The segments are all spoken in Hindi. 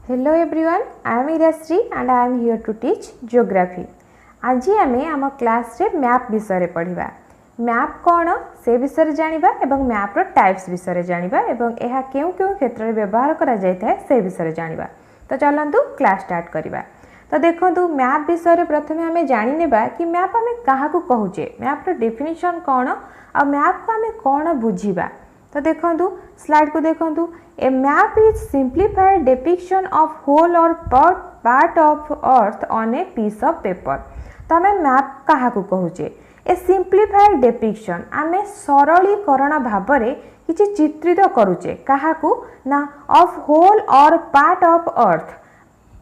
Hello everyone, I am Irasri and I am here to teach geography. आज आमे आम क्लास रे मैप विषय पढ़िबा। मैप कौन से विषय जानिबा एवं मैप रो टाइप्स विषय जानिबा एवं एहा केउ क्षेत्र रे व्यवहार करा जायता से विषय जानिबा। तो चलंतु क्लास स्टार्ट करिबा। तो देखंतु मैप विषय रे प्रथमे आमे जानि नेबा कि मैप आमे काहा को कहूचे, मैप रो डेफिनेशन कौन आ मैप को आमे कौन बुझिबा। तो देखंतु स्लाइड को देखंतु, a map is simplified depiction of whole or part of earth on a piece of paper. तो आमे मैप काहा को कहूचे, ए सिंप्लीफाइड डिपिक्शन आमे सरलीकरण भाबरे किछि चित्रित करूचे काहा को ना of whole or part of अर्थ,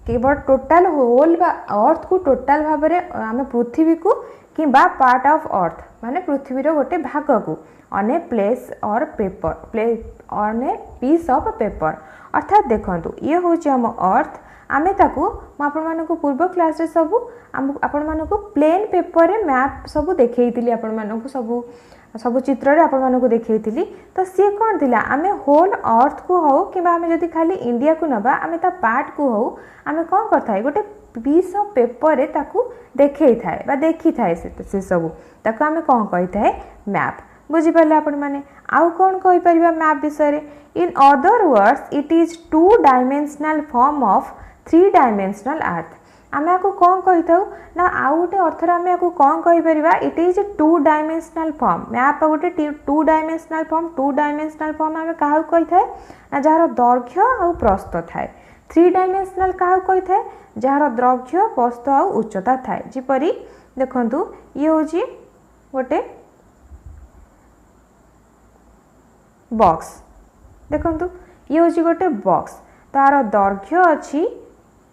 केवल टोटल होल बा अर्थ को टोटल भाबरे आमे पृथ्वी को किंबा पार्ट ऑफ अर्थ माने पृथ्वी रो गोटे भाग को ऑन ए प्लेस और paper on a piece of paper. अर्थात देखंतु ये होची हम अर्थ, आमे ताकू आपण मानको पूर्व क्लास रे सब आपण मानको प्लेन पेपर रे मैप सब देखैतिली, आपण मानको सब चित्र रे आपण मानको देखैतिली। तो सी कोन थिला, आमे होल अर्थ को हो किबा आमे जदी खाली इंडिया को नबा आमे ता पार्ट को हो आमे कोन करथाय गोटे पीस ऑफ पेपर रे ताकू देखै थाए बा देखि थाए से सब ताकू आमे कोन कहि थाए मैप। बुझी पाले आपण माने आउ कोन कहि परिबा मैप विषय रे। In other words it is two dimensional form of three dimensional earth. आमे आको कोन कहि थाउ ना आउ गोटे अर्थ रे आमे आको कोन कहि परिबा, it is two dimensional form. Map गोटे टू डायमेंशनल फॉर्म आमे काहा कहि थाए ना जहार दैर्घ्य आ प्रस्थ थाए। थ्री डायमेंशनल काहा कहि थाए जहार दैर्घ्य प्रस्थ आ उच्चता थाए। जिपरि देखंतु ये होची गोटे बॉक्स, देखंतु ये होची गोटे बॉक्स, तार दैर्घ्य अछि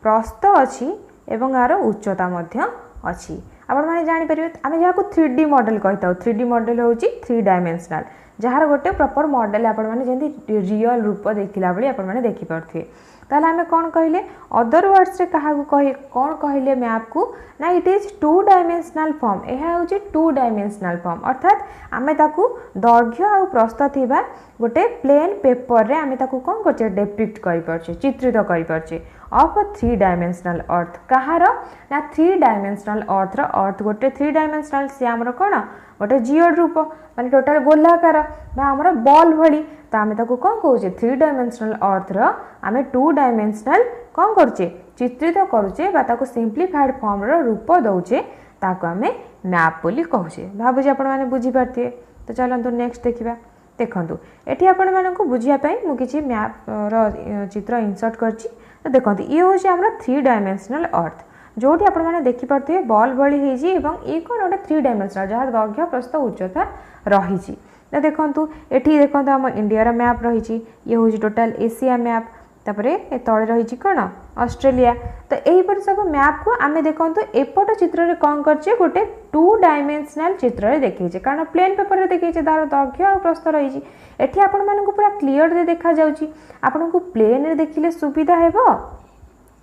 प्रस्थ अछि एवं आर उच्चता मध्य अछि। आपण माने जानि परिबे आमे जाको 3D मॉडल कहिताउ, 3D मॉडल होची थ्री डायमेंशनल जहार गोटे प्रॉपर मॉडल आपण माने जेंति रियल रूप देखिला बळी आपण माने देखि परथि। ताले आमे कोन कहिले अदर वर्ड्स रे काहा को कहि कोन कहिले मैप को ना it is two dimensional form. एहा होची टू डायमेंशनल फॉर्म अर्थात आमे ताकू दैर्घ्य आ प्रस्थ थिबा गोटे प्लेन पेपर रे आमे ताकू कोन करछे डिपिक्ट करि परछे, चित्रित करि परछे ऑफ थ्री डायमेंशनल अर्थ। कहार ना थ्री डायमेंशनल अर्थ रो अर्थ गोटे थ्री डायमेंशनल से हमर कोन गोटे जियोड रूप माने टोटल गोलाकार बा हमर बॉल भली। तो आमे ताकू कोन कहूचे थ्री डायमेंशनल अर्थ रो आमे टू डायमेंशनल कोन करछे चित्रित करूचे बा ताकू सिंप्लीफाइड फॉर्म रो रूप दउचे, ताकू आमे मैप बोली कहूचे। भाबु जे आपण माने बुझी पारथिए। तो चलंतु नेक्स्ट देखिबा। देखंतु एठी आपण मानकु बुझिया पई मु किछि मैप रो चित्र इंसर्ट करछि। तो देखंतु ये होछि हमरा थ्री डायमेंशनल अर्थ जोठी आपण माने देखि परथिए बॉल भली हेजी एवं ए कोन ओटे थ्री डायमेंशनल जहार दैर्घ्य प्रस्थ उच्चता रहिछि। तो देखंतु एठी देखंतु हम इंडिया रो मैप रहिछि, ये होछि टोटल एशिया मैप, तापरे ए तळे रहिछि कोन ऑस्ट्रेलिया। तो एही पर सब मैप को आमे देखंतु एपट चित्र रे कोन करछि गोटे टू डायमेंशनल चित्र रे देखैछि, कारण प्लेन पेपर रे देखैछि तार दैर्घ्य आ प्रस्थ रहिछि। एठी आपण मानकु पूरा क्लियर रे देखा जाउछि, आपनकु प्लेन रे देखिले सुविधा हेबो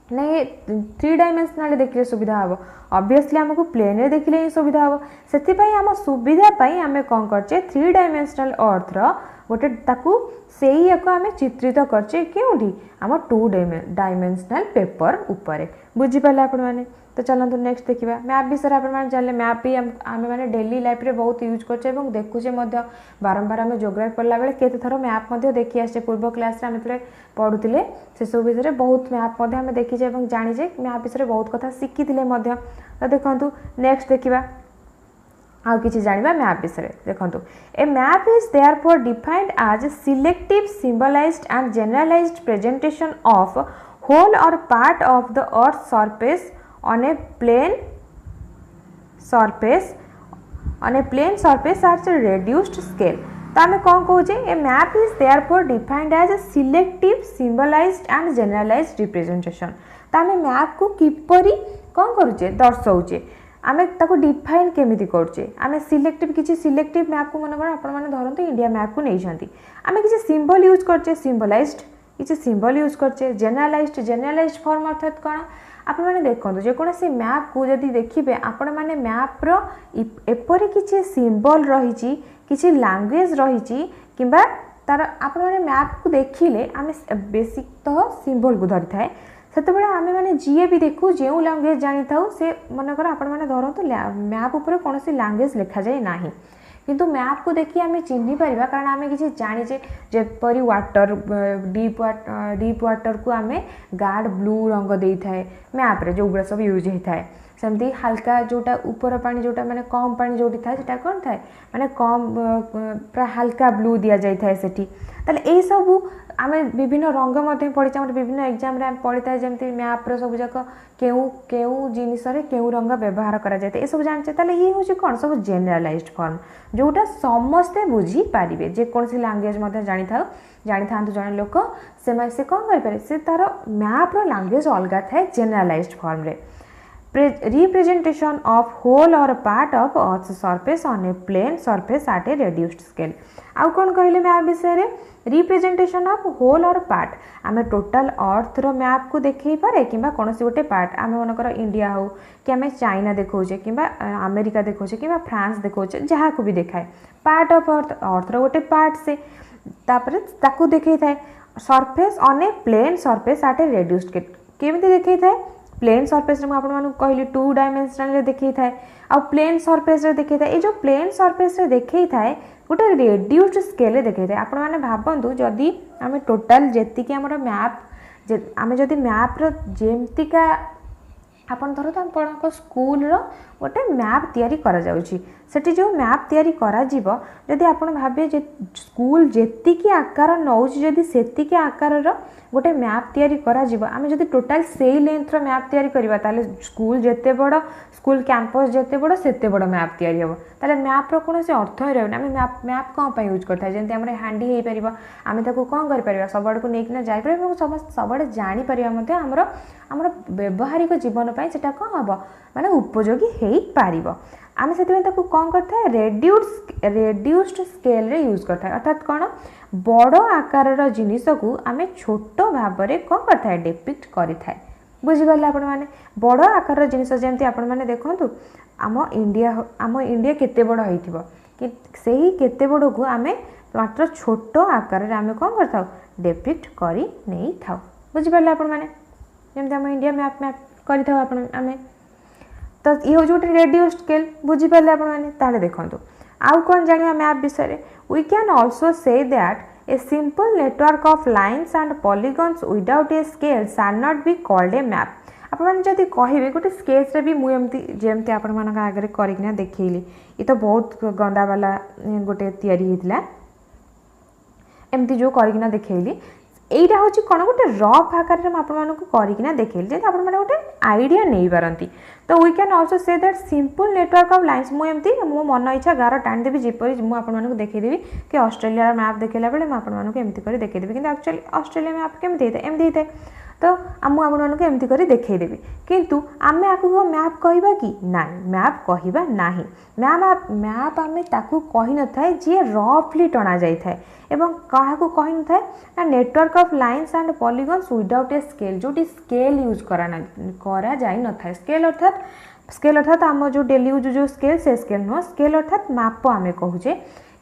नहीं थ्री डायमेंशनल देखिले सुविधा हबो। ऑब्वियसली हमको प्लेन रे देखिले ही सुविधा हबो, सेति पई हम सुविधा पई हमें कोन करछे थ्री डायमेंशनल अर्थ रो गोटे ताकू सेही एको हमें चित्रित करछे केउठी हम टू डायमेंशनल पेपर ऊपर। बुझी पाले आपण माने। तो चलंतु नेक्स्ट देखिबा। मैप विषय आपण माने जानले मैप भी हम माने डेली लाइफ रे बहुत यूज करछे एवं देखुछे मध्य बारंबार हम ज्योग्राफी पढ़ला बेले केते थरो मैप मध्य देखि आछे। पूर्व क्लास रे हम तले पढुतिले से सब विषय रे बहुत मैप मध्य हम देखि जे एवं जानि जे मैप विषय रे बहुत कथा सिखितिले मध्य। तो देखंतु नेक्स्ट देखिबा आउ किछि जानिबा मैप विषय। देखंतु a map is therefore defined as selective symbolised and generalised presentation of whole or part of the earth surface on a plane surface at a reduced scale। तो आमे कोन कहूचे a map is therefore defined as a selective symbolised and generalised representation. तो आमे मैप को किपरि कोन करूचे दर्शाउचे, आमे ताको डिफाइन केमिति करूचे। आमे सिलेक्टिव किछि सिलेक्टिव मैप को मन कर आपण माने धरंतु इंडिया मैप को नै छांती, आमे किछि सिंबल यूज करचे सिंबलाइज्ड, किछि सिंबल यूज करचे जनरलाइज्ड फॉर्म अर्थात कोन आपण माने देखंतु जे कोनोसी मैप को जदी देखिबे आपण माने मैप रो एपरि किछि सिंबल रहिछि, किछि लैंग्वेज रहिछि किबा तार आपण माने मैप को देखिले आमे बेसिक तो सिंबल को धरि थाए सेतबेले आमे माने जीए भी देखू जो लैंग्वेज जानी था से मनकर आपण मैंने धरतु मैप उपर कौन लैंग्वेज लिखा जाए ना किंतु मैप को देखिए आम चिन्ह पार कारण आम किसी जानीचे जेपरी वाटर डीप वाटर को आम गार्ड ब्लू रंग दे था मैप रे जो गुड़ा सब यूज होता है सेमती हल्का जोटा ऊपर पानी जोटा माने कम पानी जोटी थाए सेटा कौन थाए माने कम पूरा हल्का ब्लू दिया जाई थाए सेठी ताले ए सब आमे विभिन्न रंग मते पढिचा विभिन्न एग्जाम रे आम पढिता जेमती मैप रो सब जाक केउ केउ जिनिस रे केउ रंग व्यवहार करा जाय ए सब जानचे ताले ये होची कोन सब जनरलाइज्ड फॉर्म जोटा समस्ते बुझी पारिबे जे कोनसी लैंग्वेज मते जानी थांतु जने लोक से कोन करि पारे से तार मैप रो लैंग्वेज अलगा थाए जनरलाइज्ड फॉर्म रे representation of whole or part of earth's surface on a plane surface at a reduced scale आउ कौन कहले मैप विषय रे representation of whole or part आमे टोटल अर्थ रो मैप को देखै पारे किबा कोनसी गोटे पार्ट आमे मनकर इंडिया हो कि आमे चाइना देखौचे किबा अमेरिका देखौचे किबा फ्रांस देखौचे जहा को भी देखाय पार्ट ऑफ अर्थ रो गोटे पार्ट से तापर ताकू देखै थाए surface on a plane surface at a reduced scale केमिति देखै थाए प्लेन सरफेस रे आपण मानु कहली 2 डायमेंशनल रे देखै थाए आ प्लेन सरफेस रे देखै थाए ए जो प्लेन सरफेस रे देखै थाए गोटे रेड्यूस्ड स्केल रे देखै थाए आपण माने भाबंतु जदी आमे टोटल जेति कि हमर मैप आमे जदी मैप रो जेमतिका आपण धरो त आपण स्कूल रो गोटे मैप तयारी करा जाउची सेठी जो मैप तयारी करा जीवो जदी आपण भाबे जे स्कूल जेति कि आकार नउची जदी सेति कि आकार रो गोटे मैप तयारी करा जीवो आमे जदी टोटल सेही लेंथ रो मैप तयारी करबा ताले स्कूल जेते बड़ स्कूल कैंपस जेते बड़ सेते बड़ मैप तयारी हो ताले मैप रो कोनोसी अर्थ ही रहबे आमे मैप कोन पय यूज करथा जेंति हमरे हैंडी हे परिबा आमे ताको कोन कर परिबा सबड को नेकिना जाय परिबा समस्त सबड जानि परिबा मध्ये हमर व्यवहारिक जीवन पय सेटा कोन हबो माने उपयोगी हेई पारिबो आमे सेते ताको कोन करथा रेड्यूस्ड स्केल रे यूज करथा अर्थात कोन बड़ आकार रो जिनिस को आमे छोटो भाबरे कोन करथा डिपिक्ट करिथाय बुझी गले आपण माने बड़ आकार रो जिनिस जेंति आपण माने देखंतु आम इंडिया केते बड़ होइथिबो कि सेही केते बड़ को आमे मात्र छोटो आकार रे आमे कोन करथाउ डिपिक्ट करी नै थाउ बुझी गले आपण माने जेंति हम इंडिया मैप करिथाउ आपण आमे तो ये जो रेड्यूस्ड स्केल बुझी पारे आपण माने ताले देखंतु आउ कोन जानिया मैप विषय रे we can also say that a simple network of lines and polygons without a scale shall not be called a map आपण माने जदी कहिबे गोटे स्केच रे भी मु एमती जेमती आपण मानक आगे करिकना देखैली ई तो बहुत गंदा वाला गोटे तयारी हेतला एमती जो करिकना देखैली एटा होची कोन गोटे रफ आकार रे आपण मानक करिकना देखैली जे आपण माने गोटे आईडिया नै पारंती तो we can also say that simple network of lines मु एमती मो मन इच्छा गार टाणी देबी जेपरी मु आपण मानक देखै देबी कि ऑस्ट्रेलिया मैप देखैला बेले मु आपण मानक एमती करी देखै देबी किंतु एक्चुअली ऑस्ट्रेलिया मैप केमती हेते एमती हेते तो आम आपण मानक एमती करी देखै देबी किंतु आमे आकु मैप कहबा कि नाही मैप कहबा नाही मैप आमे ताकू कहि न थाए जे रफली टणा जाई थाए एवं काहाकू कहि न थाए ना network of lines and polygons without a scale जोटी स्केल यूज करा जाई न थाए स्केल अर्थात आम जो डेली यूज जो स्केल से स्केल नो स्केल अर्थात माप आमे कहूचे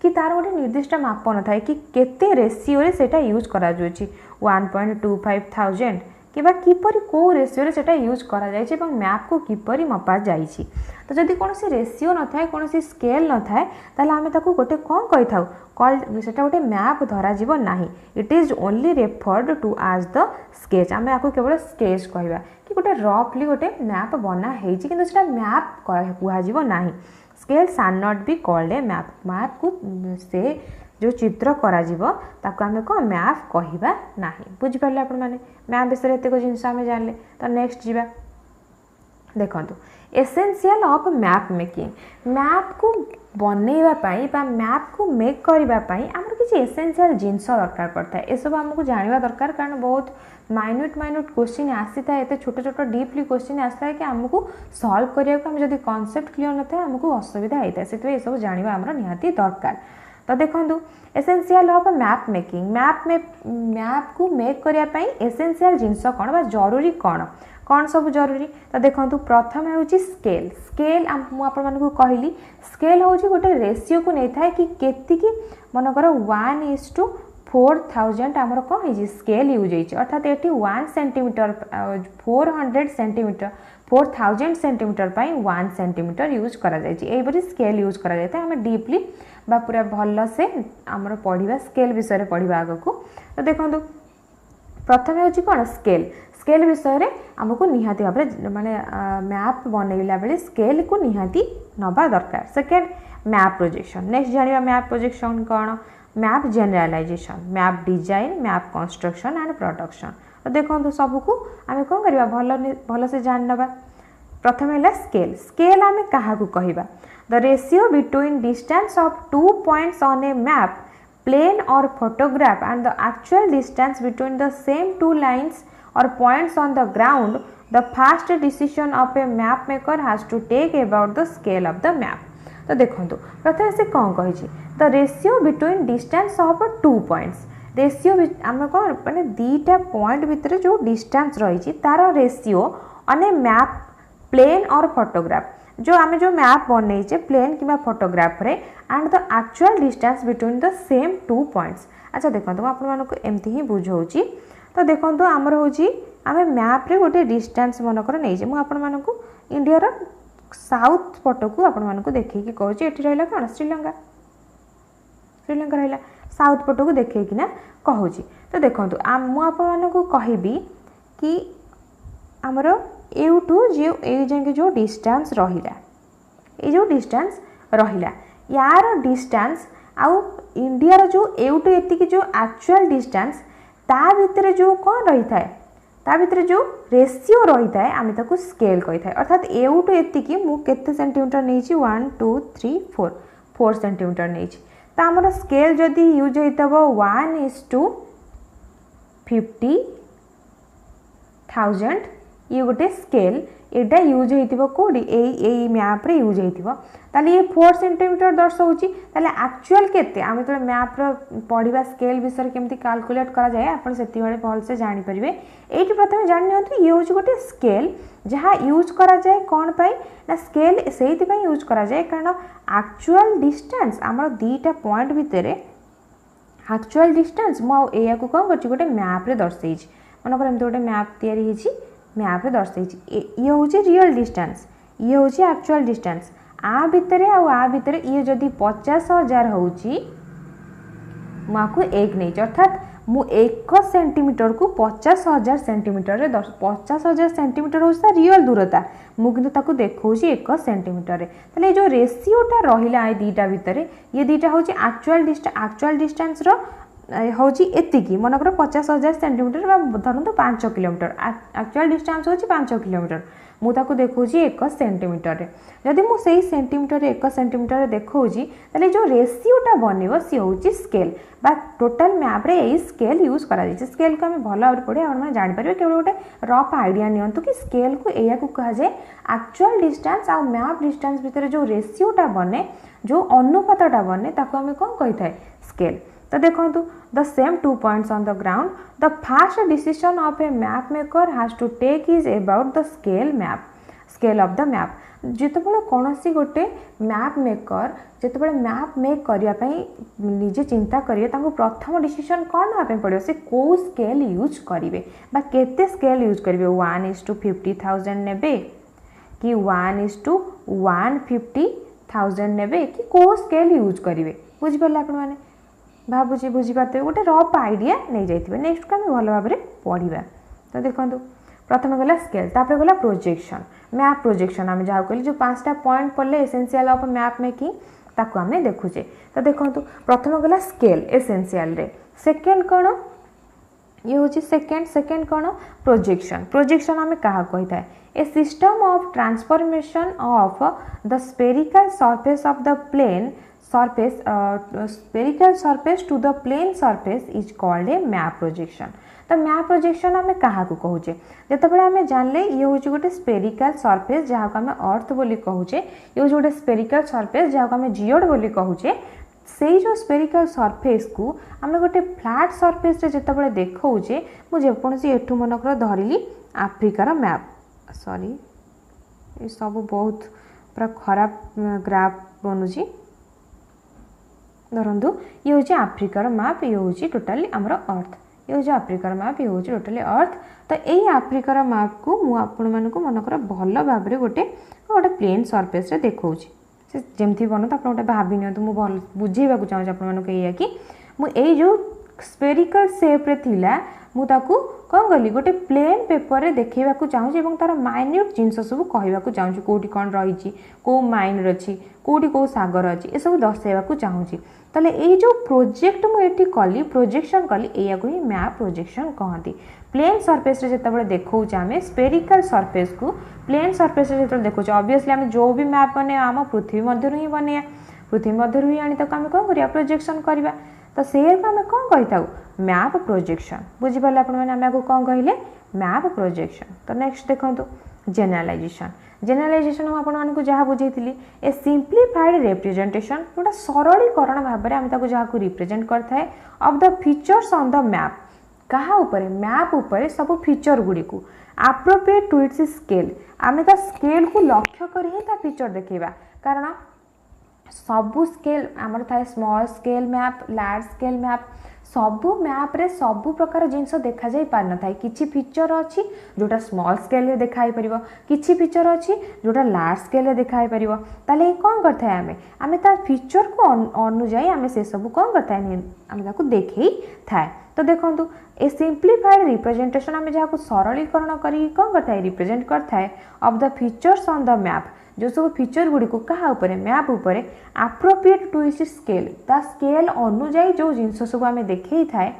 कि तार गोटे निर्दिष्ट माप न थाए कि केते रेशियो रे सेटा यूज करा जोची 1.25,000 किबा किपरि को रेशियो रे सेटा यूज करा जाय छै एवं मैप को किपरि मपा जाय छै तो जदि कोनोसी रेशियो न थाए कोनोसी स्केल न थाए ताले आमे ताकू गोटे कोन कहि थाउ कॉल्ड सेटा गोटे मैप धरा जीवो नाही it is only referred to as the sketch आमे आकू केवल स्केच कहबा कि गोटे रफली गोटे मैप बना हेइ छै किंतु सेटा मैप कुहा जीवो नाही scale shall not be called a map को से जो चित्र करा जीवो ताको आमे को मैप कहबा नाही बुझि परले आपण माने मैप विषय एते को जिंस आमे जानले तो नेक्स्ट जीवा देखंतु essential of map making map को बनैबा पई बा मैप को मेक करबा पई हमर किछि एसेंशियल जिंस दरकार पड़ता है ए सब हमको जानवा दरकार कारण बहुत माइन्यूट क्वेश्चन आसी था एते छोटे छोटे डीपली क्वेश्चन आस्ता है कि हमको सॉल्व करिया को हम जदी कांसेप्ट क्लियर न थे हमको असुविधा हेता सेते ए सब जानवा हमर निहाती दरकार तो देखंतु essential of map making map को मेक करिया पई एसेंशियल जिंस कोन बा जरूरी कौन सब जरूरी तो देखंतु प्रथम है स्केल मु आपण मानकु कहली स्केल होची गोटे रेशियो को नै थाए कि केति की मनकर 1:4 4000 आमर कौन है स्केल यूज होती अर्थात ये 1 centimetre 400 centimetre 4000 centimetre 1 centimetre use करा जाए स्केल यूज करा जाए आम डीपली बा पूरा भल से आमर पढ़ा स्केल विषय पढ़ा आग को। तो देखो प्रथम हूँ कौन स्केल स्केल विषय रे आमको निहाती भाव माने मैप बनैला बेले स्केल को निहाती नबा दरकार। सेकेंड मैप प्रोजेक्शन नेक्स्ट जानिबा मैप प्रोजेक्शन कौन map generalisation map design map construction and production. तो देखो सबको आम कौन करवा भल से जान नबा। प्रथम है स्केल स्केल आम क्या कहवा the ratio between distance of 2 points on a map plane और photograph and the actual distance between the same 2 lines or points on the ground, the first decision of a map maker has to take about the scale of the map। तो देखो प्रथम से कौन कही the ratio between distance of 2 points ratio आम कौन मैंने दीटा पॉइंट भितर जो डिस्टेंस रही तार ratio on a map plane और फोटोग्राफ जो आम जो मैप बनईचे प्लेन कि फोटोग्राफ रे and the actual distance between the same 2 points. अच्छा देखो आपको एमती ही बुझाऊँगी। तो देखो आमर हूँ आम मैप रे गोटे डिस्टेंस मनकर नहीं मुझे इंडिया साउथ पट को आपको देखिए कहूँ ये रहा कौन श्रीलंका श्रीलंका रहा साउथ पट को देखना कहूँ। तो देखो मुझे कहबी कि आमर यूठू जो डिस्टेंस रहा ये जो डिस्टेंस रहा यार डिस्टेंस आउ इंडिया जो यूठू एति जो एक्चुअल डिस्टेंस ता भितर जो कौन रही है ता भितर जो रेशियो रही है आम ताको स्केल कही था अर्थात एउटू एतिकी मु केते सेंटीमीटर नहीं 1 2 3 4 4 सेंटीमीटर नहीं तो आमर स्केल जदि यूज होता 1:50,000 ये गोटे स्केल एटा यूज होती कौटी यही मैप रे यूज होता ये 4 सेंटीमीटर दर्शाऊँगी एक्चुअल केते आम जो मैप पढ़ा स्केल विषय केमती कैलकुलेट करा जाए आप भल से जानीपर ये प्रथम जान ये हूँ गोटे स्केल जहाँ यूज करा जाए कौन पाई ना स्केल से यूज करा जाए कारण एक्चुअल डिस्टेंस आम दीटा पॉइंट भितर एक्चुअल डिस्टेंस मुझे कौन कर गोटे मैप रे दर्शे मनकर एमती गोटे मैप तैयारी मैप रे दर्शे ये हूँ रियल डिस्टेंस ये हूँ एक्चुअल डिस्टेंस आ भितर ये जदि 50,000 होची मुझको एक नहीं अर्थात मु 1 सेंटीमीटर को 50,000 सेंटीमीटर रे 50,000 सेंटीमीटर हो रियल दूरता मुझे ताको देखो 1 सेंटीमीटर रे ताले जो रेशियोटा रहिला ए दीटा भितर ये दीटा हूँ एक्चुअल डिस्टेंस रो हूँ एतिकी मनकर 50,000 सेंटीमीटर धरतु 5 किलोमीटर एक्चुअल डिस्टेंस हूँ 5 किलोमीटर मुझे देखो 1 सेंटीमीटर रे जदि मुझे सेंटीमीटर 1 सेंटीमीटर देखो जो रेशियोटा बन सी हूँ स्केल बा टोटाल मैप रे यही स्केल यूज करा स्केल को आम भल भाव पढ़े आप जापर केवल गोटे रफ आइडिया नियंतु कि स्केल को या कह जाए एक्चुअल डिस्टेंस आ मैप डिस्टेंस भितर जो रेशियोटा बने जो अनुपातटा बने ताको आम कौन कही था स्केल। तो देखो the same 2 points on the ground the first decision of a map maker has to take is about the scale of the map जितेबाला कौन सी गोटे मैप मेकर जितेबाला मैप मेक करने निजे चिंता करेंगे प्रथम डिसीजन कौन नापे पड़ो से कौ स्केल यूज करेंगे केते स्केल यूज करेंगे 1:50,000 नेबे कि 1:150,000 नेबे कि कौ स्केल यूज करेंगे बुझिपारे आप भावुची बुझीपारे गोटे रफ आइडिया नहीं जाइए नेक्स्ट को आम भल भाव पढ़ा। तो देखो प्रथम गला स्केल तापर गला प्रोजेक्शन मैप प्रोजेक्शन आम जहाँ कहली जो 5टा पॉइंट पढ़ले एसेंशियल ऑफ मैप मेकिंग ताको आम देखुचे। तो देखो प्रथम गला स्केल एसेंशियल रे सेकेंड कौन ये हूँ सेकेंड कौन प्रोजेक्शन आम क्या कही था a system of transformation of the spherical surface of the plane spherical surface to the plane surface is called a map projection। तो मैप प्रोजेक्शन आम क्या कहूचे जिते आम जानले ये हूँ गोटे स्पेरिकल सरफेस जहाँ को आम अर्थ बोली कहूचे ये हूँ गोटे स्पेरिकल सरफेस जहाँ को आम जियोड बोली कहूचे से जो स्पेरिकल सरफेस को आम गोटे फ्लैट सरफेस जिते देखौचे मुझे एठू मनकर धरली आफ्रिकार मैप सॉरी ये सब बहुत पूरा खराब ग्राफ बनुची धरतु ये हूँ आफ्रिकार मैप, ये हूँ टोटाली आमर अर्थ, ये हूँ आफ्रिकार मैप, ये हूँ टोटाली अर्थ। तो यही आफ्रिकार मैप को मुझे आपण मानक मनकर भल भाव गोटे गोटे प्लेन सरफेस रे देखौछि जमती बन तो आप गोटे भावी नि मुझे भल बुझेबा चाहूँ आपया कि मुझे जो स्पेरिकल सेप्रे थिला मुझे कौन कली गोटे प्लेन पेपर रे देखा चाहूँ तार माइन्यूट जिनस सब कहवाक चाहूँ कौटी कौन रही कौ माइन अच्छी कौटी कौ सागर अच्छी ये सब दर्शाइबा चाहूँ। ताले ये जो प्रोजेक्ट मुझे कली प्रोजेक्शन कली या ही मैप प्रोजेक्शन कहती। प्लेन सरफेस रे जिते देखा आम स्पेरिकल सरफेस को प्लेन सरफेस रे जो देखा ऑब्वियसली आम जो भी मैप बने आम पृथ्वी मध्य ही बने पृथ्वी मध्य ही आनी आम कौन करिया प्रोजेक्शन करवा तो से आम कौन कही था मैप प्रोजेक्शन। बुझीपारे आपको कौन कहले मैप प्रोजेक्शन। तो नेक्स्ट देखो जेनरलाइजेशन। जेनरलाइजेशन आपको जहाँ बुझे ए सिंप्लीफाइड रिप्रेजेंटेशन गोटे सरलीकरण भाव में आम जहाँ रिप्रेजेंट करते of the features on the map कहा उपरे मैप उपरे सब फीचर गुड़ी को एप्रोप्रिएट टू इट्स स्केल आम ता स्केल को लक्ष्य कर ही ता फीचर देखा कारण सबू स्केल आमर थाए small scale map large scale map सबू मैप रे सबू प्रकार जिनस देखा जाई पार न थाए किछि फीचर अच्छी जोटा स्मॉल स्केल रे देखाई परिबो किछि फीचर अच्छी जोटा लार्ज स्केल रे देखाई परिबो ताले कोन करथाय आमे आमे ता फीचर को अनुଯାयी आमे से सब कोन करथाय आमे ताको देखै थाए। तो देखंतु ए सिंप्लीफाइड रिप्रेजेंटेशन आमे जहा को सरलीकरण करी कोन करथाय रिप्रेजेंट करथाय of the features on the map जो सब फीचर गुड़ी को क्या उपरे मैप उपरे एप्रोप्रिएट टू इट्स स्केल ता स्केल अनुଯାयी जो जिनस सब आम देखे थाए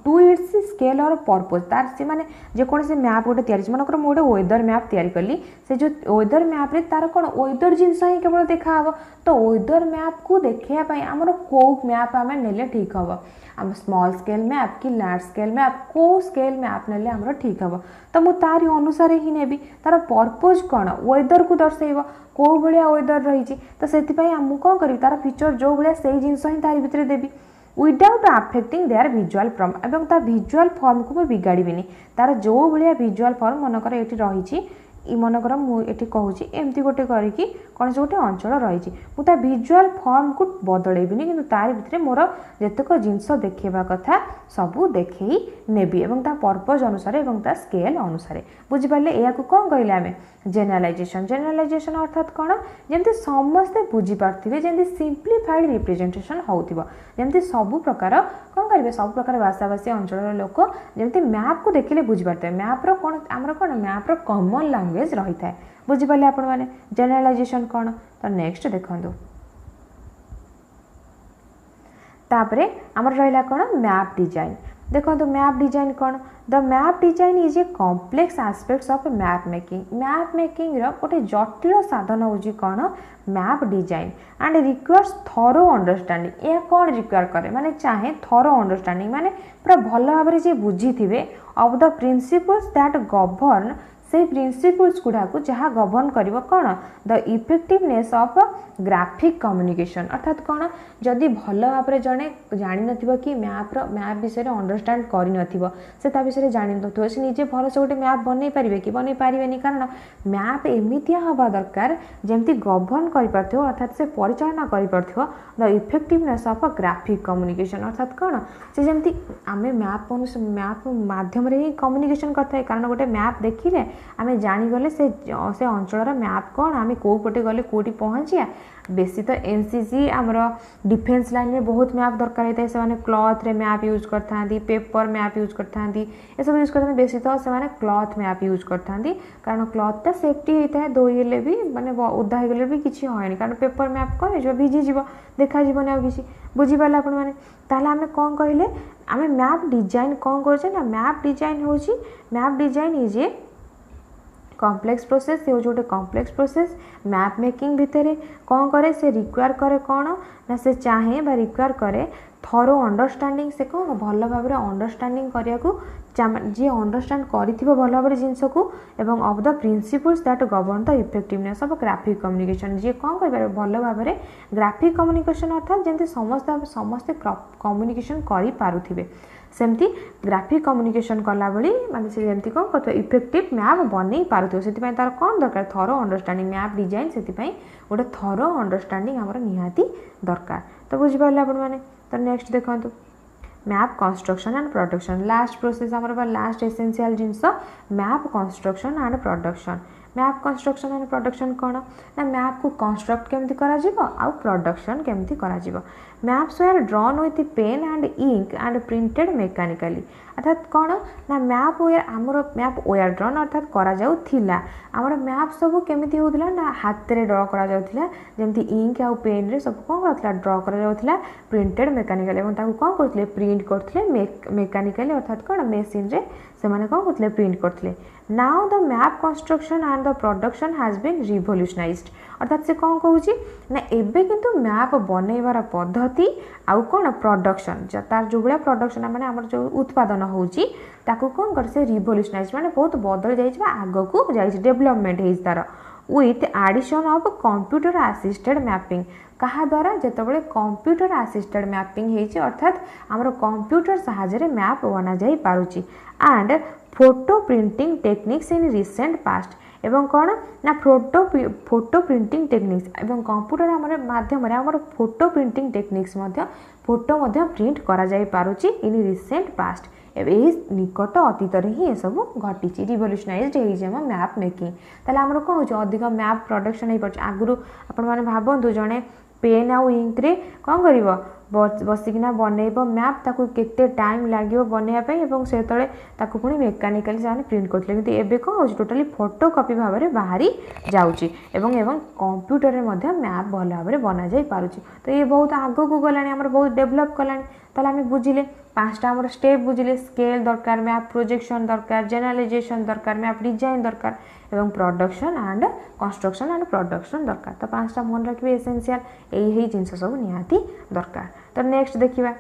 to its scale or purpose तार से माने जेकोसी मैप गोटे तैयारी मनकर मुझे वेदर मैप तैयारी कली से जो वेदर मैप रे तार कौन वेदर जिनस ही केवल देखा तो वेदर मैप को देखापी आमर कौ मैप आम नेले ठीक हम आम स्मॉल स्केल मैप कि लार्ज स्केल मैप कौ स्केल मैप नेले आमर ठीक हम तो मुझे तारी अनुसार ही नेबी तार पर्पज कौन वेदर को दर्शाइब कौ भाया वेदर रही तो से मुझे कौन करी तार फीचर जो भाया से जिनस ही तारी भितर देवी without affecting their visual form एवं ता विजुअल फॉर्म को बिगाड़बी तार जो भाया विजुअल फॉर्म मनकर ये रही मनकर मुझे कहूँ एमती गोटे करी कौन से गोटे अंचल रही मुझे विजुअल फॉर्म को बदलैबिनी कि तार भितर मोर जितक जिनस देखा कथा सबू देखे नेबी एवं ता पर्पज अनुसार एवं ता स्केल अनुसार। बुझिपारे या कौन कहले आम जेनरलाइजेशन। जेनरलाइजेशन अर्थात कौन जमती समस्ते बुझीपारे जमी सिंप्लीफाइड रिप्रेजेंटेशन होती जमती सबू प्रकार कौन करेंगे सब प्रकार भाषाभाषी अंचल लोक जमती मैप को देखिले बुझीपारे मैप्र कौन आमर कौन मैप्र कॉमन लैंग्वेज रही है। बुझिपारे आपण मैंने जेनरलाइजेशन कौन। तो नेक्स्ट देखो तापरे आमर रहा कौन मैप डिजाइन। देखो तो मैप डिजाइन कौन the map design is a complex aspects of map making रो गोटे जटिल साधन होची कौन map design and requires thorough understanding. यह कौन रिक्वायर करे माने चाहे थरो अंडरस्टैंडिंग माने पूरा भल भाव जे बुझी थिबे of the principles that govern से प्रिंसिपल्स गुड़ा को जहाँ गवर्न कर कौन the effectiveness of graphic communication अर्थात कौन जदि भल भाव में जड़े जान कि मैप विषय अंडरस्टैंड कर विषय जान से निजे भल से गोटे मैप बनई पारे कि बनई पारे कारण मैप एमती हवा दरकार जमती गवर्न कर अर्थात से परिचालना कर the effectiveness of graphic communication अर्थात कौन से जमती आम मैप माध्यम ही कम्युनिकेशन करते कारण गोटे मैप देखिले आम जानीगले से अंचल मैप कौन आम कौपटे गले कौटी पहुँचा बेसी तो एनसीसी आमर डिफेन्स लाइन में बहुत मैप दरकार होता है से क्लॉथ रे मैप यूज करते पेपर मैप यूज करते ये सब यूज करते बेसी तो से क्लॉथ मैप यूज करते कारण क्लॉथटा सेफ्टी होता है धोईले भी माने उदा होगले भी किसी होनी कारण पेपर मैप कौन हो भिजिज देखा जीवन आ कि बुझीपारे आपण मैंने ताहले आम कौन कहले आम मैप डिजाइन कौन कर मैप डिजाइन हूँ map design is a complex process से गोटे कॉम्प्लेक्स प्रोसेस मैप मेकिंग भितर कौन करे से रिक्वायर करे कौन ना से चाहे बा रिक्वायर करे थरो अंडरस्टैंडिंग से कौन भल भाव में अंडरस्टैंडिंग करिया को जी अंडरस्टैंड करिथिबो भल भाव जिनस को एवं of the principles that govern the effectiveness of graphic communication जी कौन कह भल भाव में ग्राफिक कम्युनिकेशन अर्थात जमी समस्ते कम्युनिकेशन करि पारुथिबे सेमती ग्राफिक कम्युनिकेशन कला बेली माने से जमती कौन करते इफेक्टिव मैप बन पारुथिबो से तार कौन दरकार थरो अंडरस्टैंडिंग मैप डिजाइन से गोटे थरो अंडरस्टैंडिंग आमर निहाती दरकार। तो बुझिपारे आपण मैंने। तो नेक्स्ट देखो map construction and production last process आमर लास्ट एसेंशियल जिनस map construction and production. Map construction and production कौन ना मैप को कंस्ट्रक्ट केमती करा जीवो आउ प्रोडक्शन केमती करा जीवो। Maps were drawn with pen and ink and printed mechanically अर्थात कौन ना मैप वेयर आमर मैप वेयर ड्रॉन अर्थात करा जाउ थिला आमर मैप सब केमिति होउतला ना हाथ रे ड्रॉ करा जाउतला जेमती इंक आउ पेन रे सब कोन करतला ड्रॉ करा जाउतला प्रिंटेड मेकानिकली एवं ताकू कोन करतले प्रिंट करतले मेकानिकली अर्थात कोन मशीन रे से माने कोन करतले प्रिंट करतले। Now the map construction and the production has been revolutionised अर्थात से कौन कहूँ ना एबे किंतु मैप बनइबार पद्धति आउ कौन प्रोडक्शन तार जो भाया प्रोडक्शन माने आमर जो उत्पादन होउची ताकू कौन कर से रिवोल्यूशनाइज माने बहुत बदल जाइछ बा आगो को जाइछ डेवलपमेंट हेइछ तार with addition of computer assisted mapping कहा द्वारा जेतबेले कंप्यूटर असिस्टेड मैपिंग हेइछ अर्थात आमर कंप्यूटर सहायरे मैप बना जाई पारुची and photo printing techniques in recent past एवं कौन ना फोटो प्रिंटिंग टेक्निक्स एवं कंप्यूटर आमर माध्यम आमर photo printing techniques photo print करा जाई पारुची इन रिसेंट पास्ट निकट अतीत ही सब घटी रिवोल्यूशनाइज्ड हो मैप मेकिंग ताले आमर कौन हो अधिक मैप प्रोडक्शन हो पार्छ आगु आपण माने भाबंतु जणे पेन आउ इंक रे कौन करिवो बसिकिना बनइब मैप ताकू केते टाइम लागिवो बनइया पई एवं से तळे ताकू पुनी मेकानिकली जाने प्रिंट करथले किंतु एबे को हो टोटली फोटो कॉपी भाव में बाहरी जाउची एवं कंप्यूटर रे मध्य मैप भल भाव में बना जाई पारुची। तो ये बहुत आगो को गलानी हमर बहुत डेवलप कलानी ताले आमे बुझिले पांचटा हमर स्टेप बुझिले स्केल दरकार मैप प्रोजेक्शन दरकार जनरलाइजेशन दरकार मैप डिजाइन दरकार एवं production and construction and production दरकार। तो पांचटा मन रखिबे एसेंशियल एही जिंस सब निहाती दरकार। तो नेक्स्ट देखिबा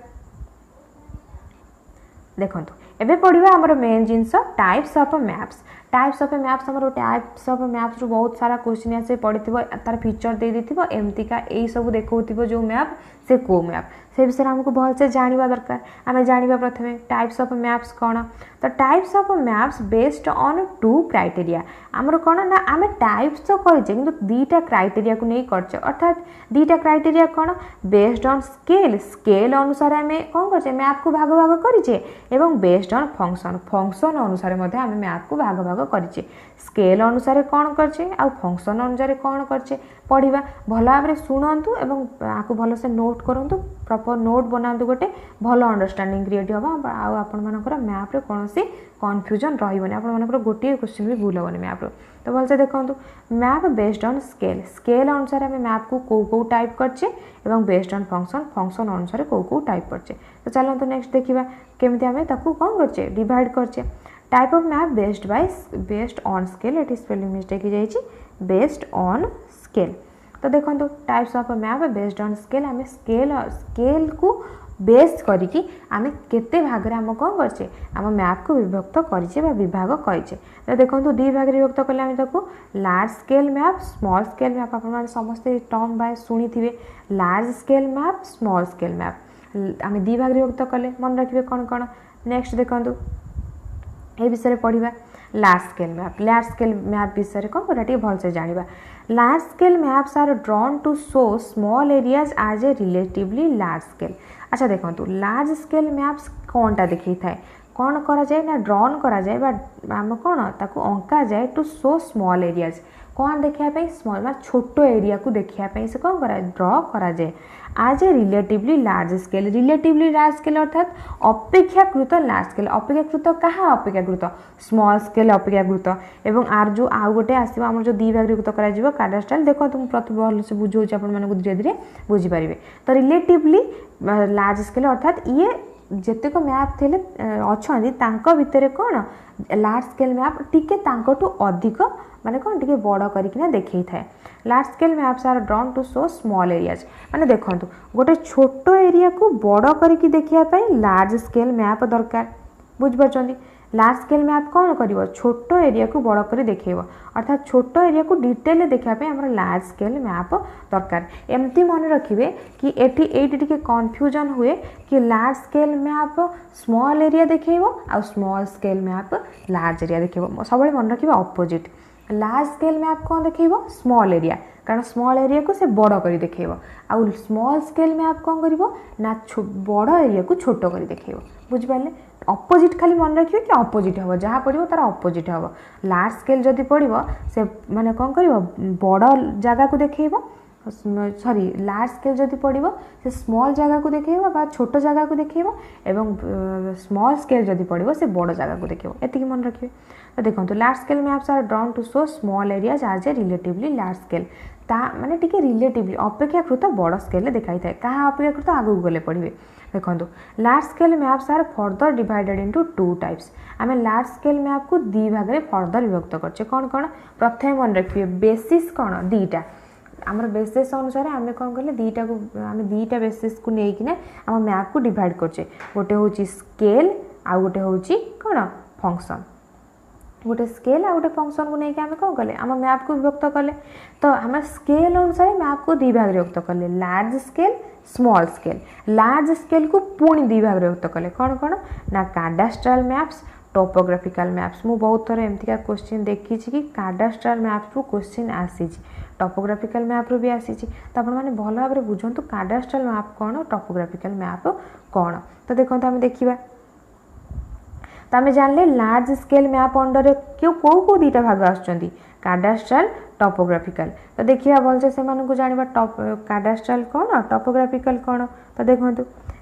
देखंतु एबे पढ़िबा हमर main jeans types of maps. Types of maps हमर टाइप्स ऑफ मैप्स बहुत सारा क्वेश्चन आसे पढ़िथिबो तार फीचर दे दिथिबो एमती का एई सब देखौथिबो जो मैप से को मैप से विषय हमको भल से जानिबा दरकार। आमे जानिबा प्रथमे टाइप्स ऑफ मैप्स कोन तो types of maps based on two criteria हमर कोन ना आमे टाइप्स तो करजे किंतु दुईटा क्राइटेरिया को नै करछ अर्थात दुईटा criteria cone based on scale scale अनुसार आमे कोन करछे मैप को भाग भाग करिछे एवं बेस्ड ऑन फंक्शन फंक्शन अनुसार मध्ये आमे मैप को भाग भाग करिछे स्केल अनुसार कोन करछे आ फंक्शन अनुसार कोन करछे पढ़िबा भल भाव शुणु एवं आपको भल से नोट करूँ प्रॉपर नोट बनातु गोटे भल अंडरस्टैंडिंग क्रिएट हम आपण मानकर मैप रे कौन सी कन्फ्यूजन रही आपण मानकर गोटे क्वेश्चन भी भूल हेनी मैप तो भल से देखो map based on scale scale अनुसार आम मैप को कौ टाइप करछे एवं बेस्ड ऑन फंक्शन फंक्शन अनुसार कौ टाइप करछे। तो चलते नेक्स्ट देखा केमती आम ताकू कौन करछे डिवाइड करछे। Type of map based on scale eighty spelling mistake हो जाइए बेस्ड ऑन स्केल। तो देखो types of map based on scale आम स्केल को बेस करिकी आमे केते भाग रे हम कौन करछे आम मैप को विभक्त करिछे बा विभाग करिछे। तो देखो दुई भाग रे विभक्त कले आमे ताको large scale map small scale map आपण माने समस्त टर्म बाय सुनी थिबे large scale map small scale map आमे दुई भाग रे विभक्त कले मन रखिबे कोन कोन। नेक्स्ट देखो ए विषय पढ़िबा लार्ज स्केल मैप विषय कौन करा भल से जानिबा। Large scale maps are drawn to show small areas as a relatively large scale. अच्छा देखो लार्ज स्केल मैप्स कौनटा देखी थाए कौन करा जाए ना ड्रॉन करा जाए आम कौन ताको अंका जाए टू शो स्मॉल एरियाज कौन देखापी स्मॉल मैं छोट एरिया को देखापी से कौन करा ड्रॉ करा जाए आज ए रिलेटिवली लार्ज स्केल अर्थात अपेक्षाकृत लार्ज स्केल अपेक्षाकृत क्या अपेक्षाकृत स्मॉल स्केल अपेक्षाकृत एवं आर जो आउ गोटे आसो आम जो दी भाग युक्त कर काडास्टाइल देखो तुम प्रति भल से बुझे आपको धीरे धीरे बुझीपारे। तो रिलेटिवली लार्ज स्केल अर्थात ये जेतेक मैप थे अच्छा भितर कौन लार्ज स्केल मैप टिके तांकटू अधिक माने कौन टिके बड़ करके देखई थाए। Large scale maps are drawn to show small areas माने देखंतु गोटे छोट एरिया को बड़ करके देखिया पई लार्ज स्केल मैप दरकार बुझ परछंती। लार्ज स्केल मैप कौन करिवो छोट एरिया को बड़ कर देखैबो अर्थात छोट एरिया को डिटेल देखा पे हमर लार्ज स्केल मैप दरकार। एमती मन रखिबे कि एठी टिके कन्फ्यूजन हुए कि large scale map small area देखैबो आ small scale map large area देखैबो सब मन रखिबो ऑपोजिट। लार्ज स्केल मैप कौन देखैबो स्मॉल एरिया कारण स्मॉल एरिया को से बड़ कर देखो आउ स्मॉल स्केल मैप कौन कर ना बड़ एरिया को छोट कर देखो बुझिपारे अपोजिट खाली मन रखिए कि अपोजिट हम जहाँ पड़ो तार अपोजिट हम लार्ज स्केल जदि पड़ो से माने कौन कर बड़ जगह को देखो सॉरी लार्ज स्केल जदि पड़ो से स्मॉल जगह को देखो बा छोट जगह को देखो एवं स्मॉल स्केल जदि पड़ो से बड़ जगह को देखो एति मन रखिए। तो देखो large scale maps are drawn to show small areas as a relatively large scale ता माने टिके रिलेटिवली अपेक्षाकृत बड़ स्केल देखाई थाए क्या अपेक्षाकृत आगू गले पढ़े देखो large scale maps are further divided into two types आम लार्ज स्केल मैप को दी भाग में फर्दर विभक्त करछे कौन कौन प्रथम मन रखिए बेसिस कौन दीटा आमर बेसिस अनुसार आम कौन कले दीटा को आम दीटा बेसिस को लेकिन आम मैप को डिवाइड करछे गोटे हूँ स्केल आउ गोटे हूँ कौन फंक्शन गोटे स्केल आ गोटे फंक्शन को लेकिन आम कौन कले आम मैप को विभक्त कले तो आम स्केल अनुसार मैप को दी भाग में विभक्त कले large scale small scale large scale को पुणी दी भाग में विभक्त कले कौन कौन ना काडास्ट्रल मैप्स टोपोग्राफिकल मैप्स मु बहुत थर एमतीका क्वेश्चन देखी कि काडास्ट्रल मैप्स रू क्वेश्चन आसी टोपोग्राफिकल मैप रू भी आसी तो आपण माने भल भाव बुझंतु काडास्ट्रल मैप कौन टोपोग्राफिकल मैप कौन तो देखो आम देखा तो आम जानले लार्ज स्केल मैप अंडर क्यों कौ दीटा भाग आसुचंदी काडास्ट्रल टोपोग्राफिकल तो देखिए भलसे से जाना काडास्ट्रल कौन टोपोग्राफिकल कौन तो देखो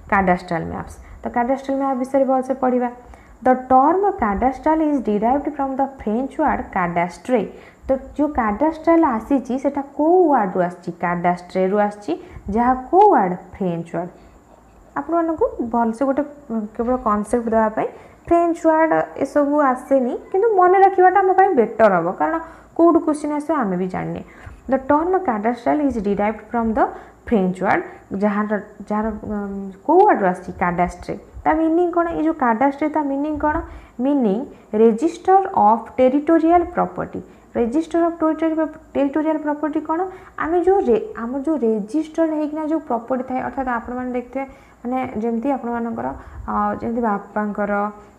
काडास्ट्रल मैप्स तो काडास्ट्रल मैप विषय भलसे पढ़ा the term cadastral is derived from the French word cadastre तो जो काडास्ट्रल आसी सेटा को वर्ड रु आसी काडास्ट्रे रु आसी जहाँ को वर्ड फ्रेंच वर्ड आपण को भलसे गोटे केवल कॉन्सेप्ट देवाई फ्रेंच वर्ड ये सब आसेनी किंतु मन रखाटा आम बेटर हम कारण कौट क्वेश्चन आस आम भी जाने the term cadastral is derived from the French word जहाँ को वर्ड आसी काडास्ट्रे ता मीनिंग कौन ये जो काडास्ट्रे ता मीनिंग कौन meaning register of territorial property register of territorial property कौन आम जो रजिस्टर होना जो प्रॉपर्टी थाए अर्थात आपण मैंने देखते माने जमती आपणकर जमती बापांकर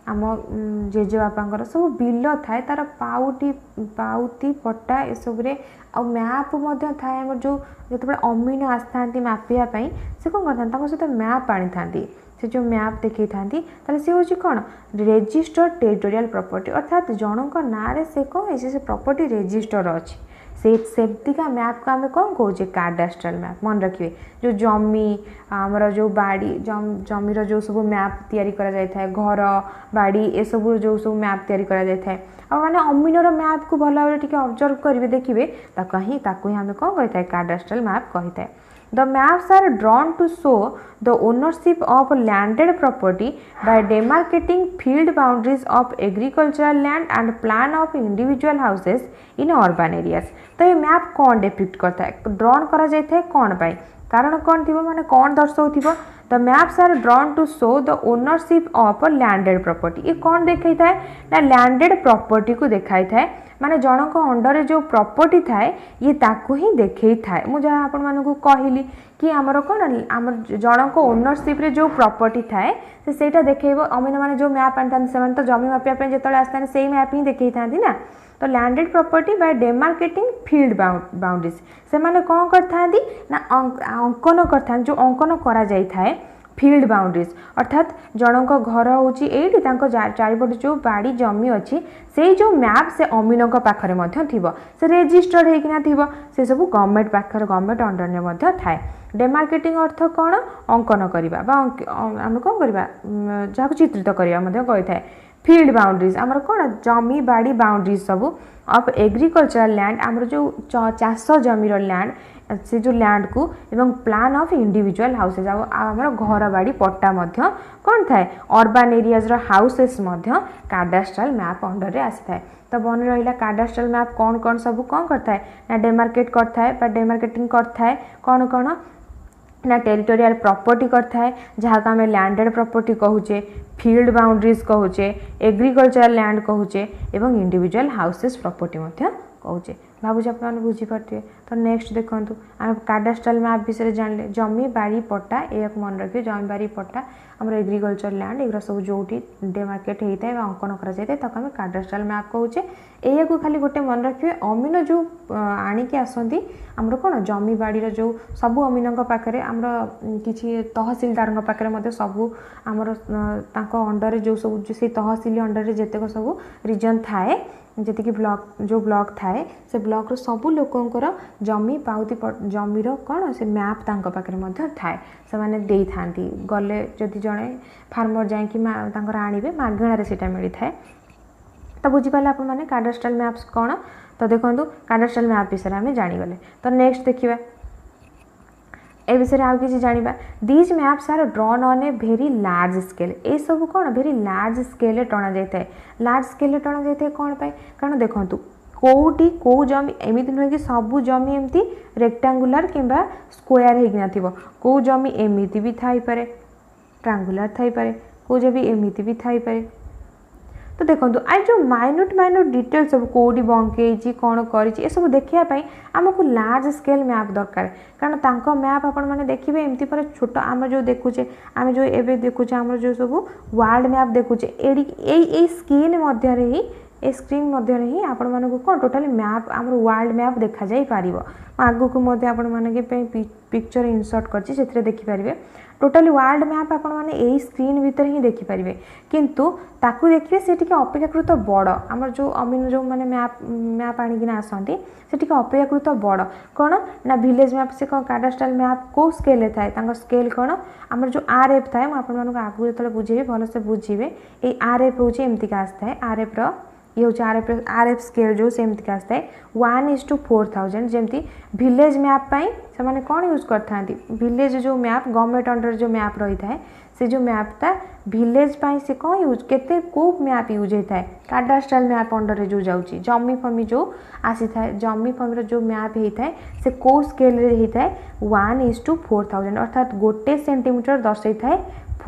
आम जेजे बापांकर सब बिल थाए तार पाउती पट्टा ये सब आ मैप थाए आम जो जो अमीन आसता मापियापाई से कौन करता सहित मैप आनी था से जो मैप देखी था सी हूँ कौन रजिस्टर्ड टेरिटोरियल प्रॉपर्टी अर्थात जनक ना से कौन से प्रॉपर्टी रजिस्टर अच्छी से सेमतिका मैप को आम कौन कहे काडास्ट्रल मैप मन रखिए जो जमी आमर जो बाड़ी जमीर जो सब मैप तैयारी करा जाय थाए घर बाड़ी ये सब जो सब मैप तैयारी करा जाय थाए और माने अमीनर मैप को भल भाव टिके ऑब्जर्व करेंगे देखिए ताकू ही आम कौन कही था काडास्ट्रल मैप कही था The maps are drawn to show the ownership of landed property by demarcating field boundaries of agricultural land and plan of individual houses in urban areas. तो ये मैप कौन डिपिक्ट करता है ड्रॉन करा जाता है कौन पाई कारण कौन थी माने कौन दर्शाऊ थी the maps are drawn to show the ownership of landed property ये कौन देखा था ना लैंडेड प्रॉपर्टी को देखा था माने जनक अंडर जो प्रॉपर्टी थाए ये ताकू ही देखे थाए मुझे आपण मानकु कहली कि आमर कौन आम जनक ओनरशिप रे जो प्रॉपर्टी थाए से सेटा देखेबो अमीन माने जो मैप आनता से तो जमी मापिया पे जेतले आस्ताने सेही मैप ही देखे थांती ना तो landed property by demarcating field boundaries से माने कौन करथांती ना अंकन करथां जो अंकन करा जाय थाए फील्ड बाउंड्रीज अर्थात जनक घर हूँ ये चारिपट जो बाड़ी जमी अच्छी से जो मैप से अमीन पाखरे से रेजिस्टर्ड होना थी से सब गवर्नमेंट पाखर गवर्नमेंट अंडर थाए डेमार्केटिंग अर्थ कौन अंकन करवा आम कौन करवा जहाँ चित्रित करवा कही थाए फील्ड बाउंड्रीज आमर कौन जमी बाड़ी बाउंड्रीज सब ऑफ एग्रीकल्चरल लैंड आमर जो चाष जमीर लैंड से जो लैंड को एवं प्लान ऑफ इंडिविजुअल हाउसेज आमर घर बाड़ी पट्टा मध्य कौन थाए अर्बन एरियाज हाउसेस मध्य काडास्ट्रल मैप अंडर रे आसी थाए तो बन रहा काडास्ट्रल मैप कौन कौन सब कौन करता है ना डेमार्केट करता है डेमार्केटिंग करता है कौन कौन ना टेरिटोरियल प्रॉपर्टी करता है जहाँ को आम लैंडेड प्रॉपर्टी कहूचे फील्ड बाउंड्रीज कहूचे एग्रीकल्चरल लैंड कहूचे एवं इंडिविजुअल हाउसेस प्रॉपर्टी कहूचे भावुचे आप बुझीपारे तो नेक्स्ट देखो आम काडास्ट्राल मैप विषय जानले जमी बाड़ी पट्टा या मन रखिए जमी बाड़ी पट्टा आम एग्रीकल्चर लैंड एगुरा सब जो डेमार्केट होता है अंकन कर काडास्ट्राल मैप कहे या खाली गोटे मन रखिए अमीन जो आणिकी आसती आमर कौन जमी बाड़ी जो सबू अमीन पाखे आमर कि तहसिलदार पाखे सबू आमर अंडर जो सब से तहसिल अंडर जितक सब रिजन थाए जी ब्लॉक जो ब्लॉक थाए से ब्लॉक सबू लोकंर जमी पाउती जमीर कौन से मैप तांको पाखे थाए से मैंने दे था गले जदि जड़े फार्मर जाकर आणवे मागणार से मिली थाए तो बुझीपारे आप काडास्ट्राल मैप्स कौन तो देखो काडास्ट्राल मैप विषय आम जानीगले तो नेक्स्ट देखा ए विषय आउ कि जाना these maps are drawn on a very large scale ये सब कौन भेरी लार्ज स्केल टणा जाए लार्ज स्केल टणा जाए कौन पाए कारण देखो कौटी कौ जमी एमती नुहे कि सबू जमी एमती रेक्टांगुलर किंबा स्क्वायर होना थी कौ जमी एमती भी थाई पारे ट्रांगुलर थाई पारे कौ जमी एमती भी थाई पारे तो देखो आज जो माइन्यूट डिटेल सब कौटी बंकई कौन कर सब देखापी आमको लार्ज स्केल मैप दरकार कारण तांको मैप आपण मैंने देखिए एमती पर छोट आम जो देखुचे आम जो एवं देखुचे आम जो सब वर्ल्ड मैप देखुचे ये स्क्रीन मध्य ही ए स्क्रीन मध्य ही आपण मानक कौन टोटाली मैप आम वर्ल्ड मैप देखा जाई पारिबो आगु को मध्य आपण मानके पिक्चर इनसर्ट करछि सेथरे देखि पारिबे टोटाली वर्ल्ड मैप आपण माने एई स्क्रीन भीतर ही देखि पारिबे किंतु ताकू देखिए से टिके अपेक्षाकृत बड़ आमर जो अमीन जो माने मैप आनिकिना आसंती से टिके अपेक्षाकृत बड़ कौन ना विलेज मैप से कौन काडास्ट्राल मैप को स्केल थाए तांको स्केल कौन आमर जो आरएफ थाए आपण मानक आगु जतले बुझेबे भल से बुझिबे ए आरएफ होची एमती का आस्ताए आरएफ रो ये हूँ आरएफ स्केल जो सेमती का आसता है 1:4000 जमती विलेज मैप पाई से माने कौन यूज करता विलेज जो मैप गवर्नमेंट अंडर जो मैप रही है से जो मैपटा विलेज पाई से कौन यूज केते को मैप यूज होता है काडास्ट्राल मैप अंडर जो जाऊँगी जमी फमी जो आसी था जमी फमी जो मैप होता है से को स्केल होता है 1:4000 अर्थात गोटे सेंटीमीटर दर्शाई थाए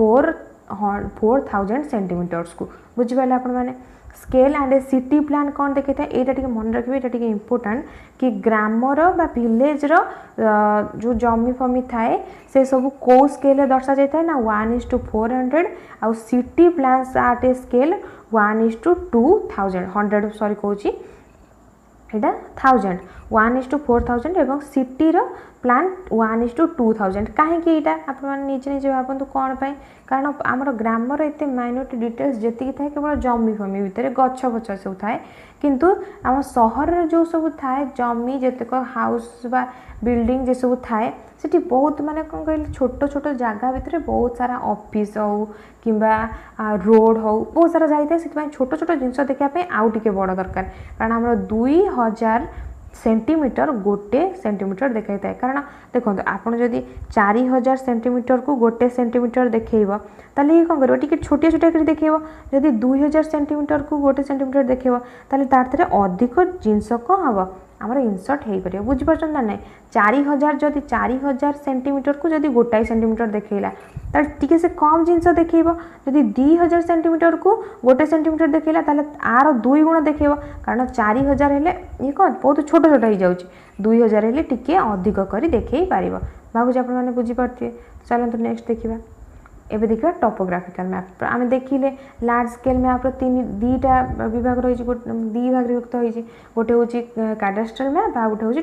4000 सेंटीमीटर्स को बुझिपारे आपण माने scale and A city plan कौन देखी था यहाँ मन रखिए यहाँ इम्पोर्टाट कि ग्रामर बा विलेज जो जमी फमी थाए से सब को स्केल दर्शा जाए ना 1:400 आउ city plan at a scale 1:2000 100 sorry कहूँ यहाँ 1000 1:4000 एवं सिटी प्लान 1:2000 कहीं आप निजे निजे भावतु कौन पाई कारण आमर ग्रामर एत माइन्यूट डिटेल्स जी थाए केवल जमी फमी भितर गछ फछ सब थाए किंतु आम सहर जो सब थाए जमी जितक हाउस बा बिल्डिंग जे सब थाए सेठी बहुत माने कौन कहले छोट छोट जगह भितर बहुत सारा ऑफिस हो किंबा रोड हो बहुत सारा जाए से छोट छोट जिनस देखापी आउ टे बड़ दरकार कारण आम 2000 सेंटीमीटर गोटे सेंटीमीटर देखा था कारण देखो आपड़ जदि 4000 सेंटीमीटर को गोटे सेंटीमीटर देखेब ताले ये कौन कर छोटिया छोटिया कर देखेब जदि 2000 सेंटीमीटर को गोटे सेंटीमीटर देखेब ताले तार अधिक जिनस कौन हम आमर इनसर्ट हो पार बुझीपार ना ना 4000 जदि 4000 सेंटीमीटर को जदि गोटाए सेंटीमीटर देखला टी से कम जिनस देखेब जदि 2000 सेंटीमीटर को गोटे सेंटीमीटर देखला ताले आर 2 गुण देखेब कारण 4000 हेले ये कौन बहुत छोट छोट हो जाऊँगी 2000 हेले टिके अधिक कर देखे पार भावुँ आप बुझीपारे चलते नेक्स्ट देखा एबे देखिए टोपोग्राफिकल मैप आम देखिले लार्ज स्केल मैप दीटा विभाग रही दी भाग विभक्त होती गोटे हूँ काडास्ट्राल मैप आ गोटे हूँ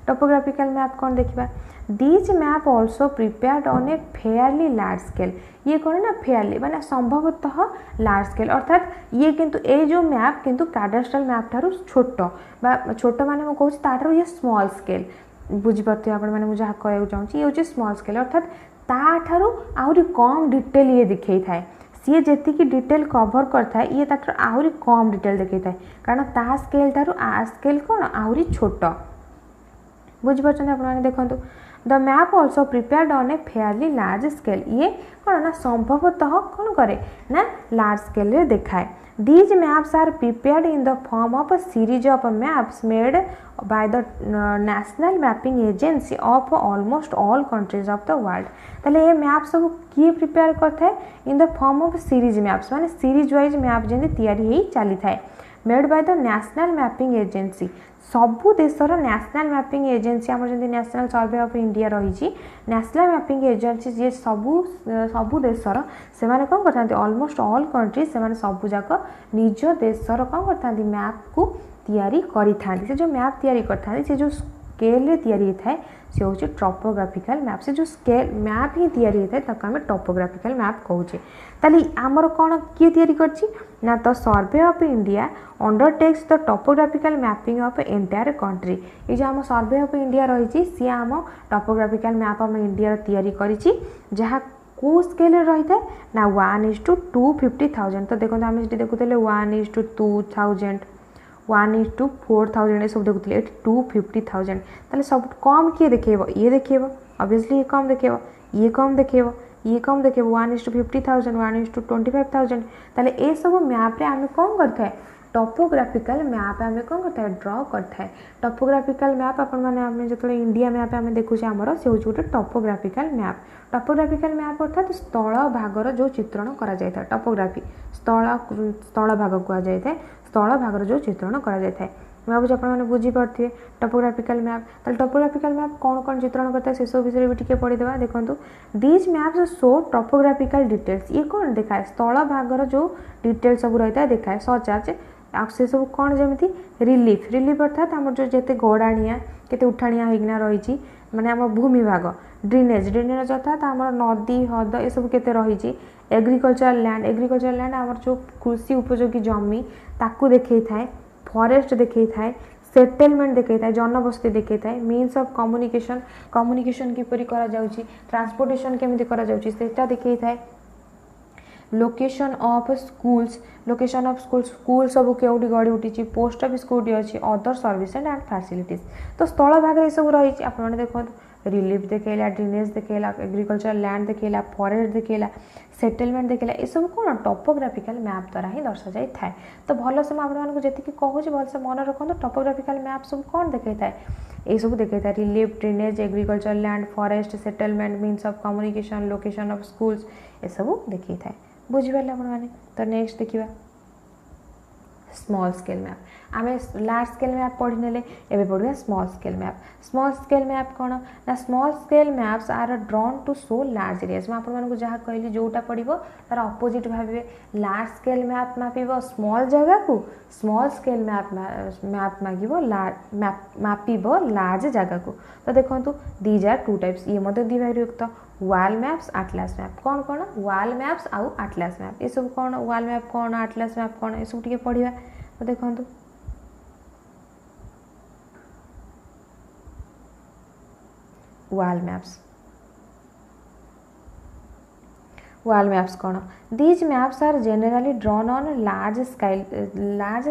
टोपोग्राफिकल मैप कौन देखा these map also prepared on A fairly large scale ये कौन ना फेयरली माने संभवतः लार्ज स्केल अर्थात ये किंतु ए जो मैप किंतु काडास्ट्राल मैप ठारू छोट माने मु कहूँ ताठारू ये स्मॉल स्केल बुझीपारे आप जहाँ कहूँ चाहूँगी ये हूँ स्मॉल स्केल अर्थात ताठारू आहरी कम डिटेल ये दिखे थाए सी जी डिटेल कवर करता है ये ताठारू आहरी कम डिटेल दिखे थाए कारण ता स्केल ठारू आ स्केल कौन आहरी छोट बुझीपार आप देखो the map also prepared on A fairly large scale ये कौन ना संभवतः कौन करे ना लार्ज स्केल रे देखाए These maps are prepared in the form of a series of maps made by the National Mapping Agency of almost all countries of the world. ताले ये मैप सब किए प्रिपेयर करता है in the form of series maps माने सीरीज वाइज मैप जेंति तैयारी ही चली थाए made by the national mapping agency सबू देशर नेशनल मैपिंग एजेंसी आम जमी नेशनल सर्वे ऑफ इंडिया रही नेशनल मैपिंग एजेंसी जी सबू देशर से कौन करते ऑलमोस्ट ऑल कंट्री से सबू जाक निज देशर कौन करते मैप को तैयारी करि जो मैप तैयारी करते से जो स्केल तैयारी थाए सी हूँ टॉपोग्राफिकल मैप से जो स्केल मैप ही तैयारी होता है आम टॉपोग्राफिकल मैप कहूचे ताली आमर कौन किए तैयारी करछि ना तो survey of India undertakes the topographical mapping of entire country ये जो आम सर्वे ऑफ इंडिया रही सी आम टॉपोग्राफिकल मैप आम इंडिया तैयारी करिछि जहाँ को स्केल रही है ना 1:250,000 तो देखो आम देखुले 1:2,000 1:4,000 ये सब देखुले ये 250,000 ताले सब कम किए देखेब ये देखेब ऑब्वियसली ये कम देखेब ये कम देखेब ये कम देखेब 1:50,000 1:25,000 ताले ए सब मैप रे आम कौन करते टॉपोग्राफिकल मैप आम कौन करता है ड्रॉ करता है टॉपोग्राफिकल मैप आपण माने आम जो इंडिया मैप आम देखुचे आमर से हूँ गोटे टॉपोग्राफिकल मैप अर्थात स्थल भागर जो चित्रण करा जाय था टॉपोग्राफी स्थल भाग कह जाय था स्थल भागर जो चित्रण करा जाय था भावुँ आपने बुझीपे टॉपोग्राफिकल मैप तो टॉपोग्राफिकल मैप कौन कौन चित्रण करता है से सब विषय भी टी पढ़ीदेवा देखो these maps show topographical details ये कौन देखाए स्थल भागर जो डिटेल्स सब रही है देखाए सच आज से सब कौन जमी रिलीफ अर्थात आम जो जिते गड़ाणिया के उठाणिया होना रही माने आम भूमि भाग ड्रेनेज अर्थात आम नदी हद ये सब केते रही एग्रीकल्चरल लैंड आम जो कृषि उपयोगी जमी ताकू देखई थाए फॉरेस्ट देखई थाए सेटलमेंट देखई थाए जनबस्ती देखई थाए मीन्स ऑफ कम्युनिकेशन किपरि करा जाउची ट्रांसपोर्टेशन केमिति करा जाउची सेटा देखई थाए लोकेशन ऑफ स्कूल्स स्कूल सब केउटी गड़ी उठी पोस्ट ऑफिस कोटी अच्छी अदर सर्विस एंड फैसिलिटीज तो स्थल भाग ये सब रही आप देखो रिलीफ देखला ड्रेनेज देखला एग्रीकल्चर लैंड देखला फॉरेस्ट देखला सेटलमेंट देखला ये सब कौन टॉपोग्राफिकल मैप द्वारा ही दर्शा जाए था तो भल से मुझे जी कहूँ भलसे मन रखो टॉपोग्राफिकल मैप सब कौन देखा था ये सब देखा था relief drainage agriculture land forest settlement means of communication location of schools ये सब देखा था बुझिपारे आपने तो नेक्स्ट देखिए स्मॉल स्केल मैप आम लार्ज स्केल मैप पढ़ी नेले एबे पढ़िया स्मॉल स्केल मैप कौन ना small scale maps are drawn to show large areas मैं आपको जहाँ कहली जोटा पड़ो तार अपोजिट भावे लार्ज स्केल मैप मापिब स्मॉल जगह को स्मॉल स्केल मैप मागिब मापिब लार्ज जगह को तो देखो दीज आर टू टाइप्स ये द्विभागयुक्त वाल मैप्स आटलास मैप कौन कौन वाल मैप्स आउ आटलास मैप ये सब कौन वाल मैप कौन आटलास मैप कौन ये सब टिके पढ़िया तो देखो वाल मैप्स कौन these maps are generally drawn on large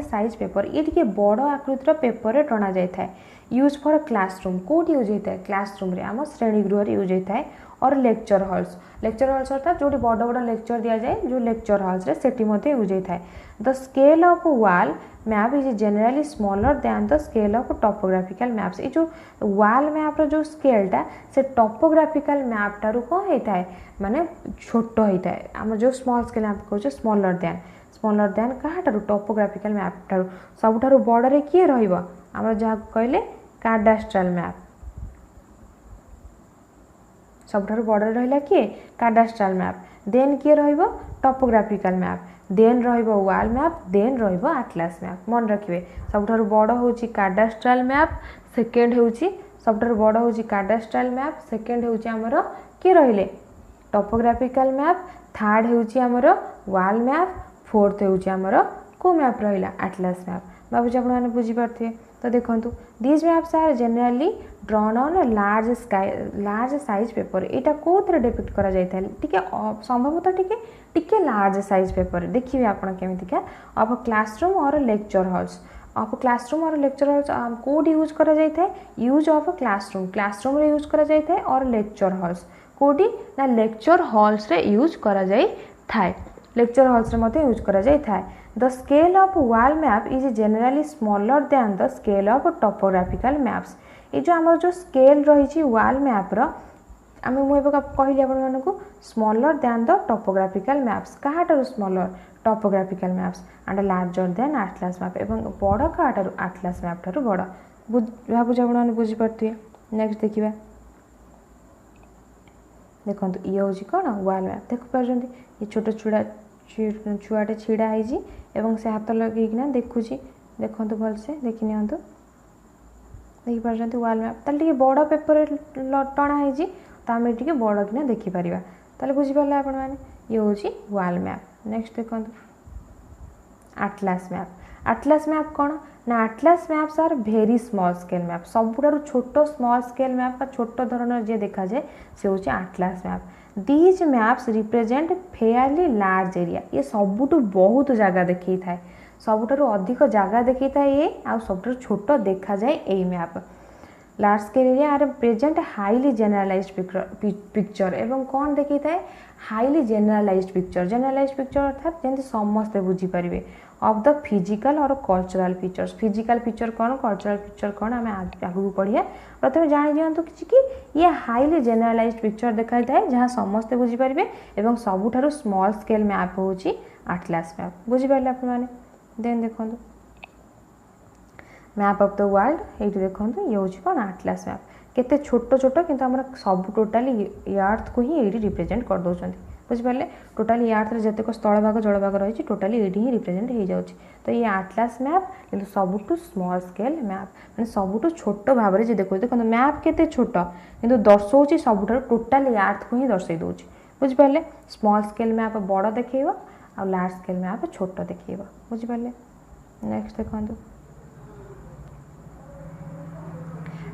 size paper ये टिके बड़ आकृतिर पेपर टणा जाए यूज फॉर क्लासरूम कौट यूज होता है क्लासरूम रे आम श्रेणी गृह यूज होता है और लेक्चर हॉल्स अर्थात जो बड़ बड़ लेक्चर दि जाए जो लेक्चर हॉल्स सेठी यूज होता है the scale of wall map is generally smaller than the scale of topographical maps ये जो वाल मैप जो स्केलटा से टॉपोग्राफिकल मैप टारू कौन होता है माने छोट होता है आम जो स्मॉल स्केल मैप कहे स्मॉलर दैन क्या टॉपोग्राफिकल मैप टारू सबुठारु बड़े किए रहा जहाँ कहले काडास्ट्राल मैप सबुठारु बड़े रहा किए काडास्ट्राल मैप देन किए टॉपोग्राफिकल मैप देन वाल मैप देन आटलास मैप मन रखिए सबुठारु बड़ होची काडास्ट्राल मैप सेकेंड होची सबुठारु बड़ होची काडास्ट्राल मैप सेकेंड होची हमर किए रहिले टॉपोग्राफिकल मैप थर्ड होची हमर वाल मैप फोर्थ होची हमर को मैप रहिला आटलास मैप भावुँ आपने बुझीपारे तो देखो these maps are generally drawn on large size paper यहाँ कौन डिपिक्ट करा जाए टिके संभवतः टिके लार्ज साइज पेपर देखिए आपड़ केमितिका ऑफ क्लासरूम और लेक्चर हॉल्स कौट यूज करा जाए था यूज ऑफ क्लासरूम रे यूज करा जाए था और लेक्चर हॉल्स कौटी ना लेक्चर हॉल्स रे यूज करा जाए था लेक्चर हॉल्स रे मते यूज करा जाए था the scale of wall map is generally smaller than the scale of topographical maps ये जो आमर जो स्केल रही वाल मैप आम मुझे कहली आपको smaller than the topographical maps कहाटर smaller topographical maps and larger than atlas map एवं बड़ कहाटर आटलास मैप ठार बड़ भावुँ आप बुझीपे। नेक्स्ट देखा देखो ये हूँ कौन वाल मैप देखिपार ये छोट छुआटे छिड़ा है से हाथ लगेकिना देखुची देखु भलसे देखी नि देखिपार वाल मैप ताले बड़ पेपर टणा तो आम टे बड़ किना देखिपर ताले बुझीपारे आपण मैंने ये हूँ वाल मैप। नेक्स्ट देखो आटलास मैप। आटलास मैप कौन ना atlas maps are very small scale map सबुठार छोट स्मॉल स्केल मैप छोट धरण जे देखा जाए से हूँ आटलास map. These maps represent fairly large area ये सबुठु बहुत जगह देखी थाए सबुठार अधिक जगह देखी थाए ये आ सबुठार छोट देखा जाए यही map. Large scale area are present highly generalised picture एवं कौन देखी थाए हाईली जेनरलाइज्ड पिक्चर अर्थात जमी समस्ते बुझीपारे ऑफ द फिजिकल और कल्चरल फीचर्स। फिजिकल फीचर कौन कल्चरल फीचर कौन आम आगू पढ़िया प्रथम जानी दिंतु कि ये हाईली जेनरलाइज्ड पिक्चर देखा थाए जहाँ समस्ते बुझीपारे एवं सबुठार स्मॉल स्केल मैप हूँ आटलास मैप बुझीपारे आप देन देखो मैप ऑफ द वर्ल्ड ये देखो ये हूँ कौन आटलास मैप केते छोट छोट किंतु आम सब टोटाली अर्थ को ही ये रिप्रेजेंट कर दौरान बुझिपारे टोटाली अर्थ जितक स्थल भाग जल भाग रही टोटाली ये ही रिप्रेजेंट हो जाए। तो ये आटलास मैप कि सबुठु स्मॉल स्केल मैप मैंने सबुठु छोट भाव में देखो देखो मैप केते छोट किंतु दर्शाऊँ सबुठार टोटाली अर्थ को ही दर्शे दूँ बुझिपारे स्मॉल स्केल मैप बड़ देखो आ लार्ज स्केल मैप छोट देखो बुझिपारे। नेक्स्ट देखो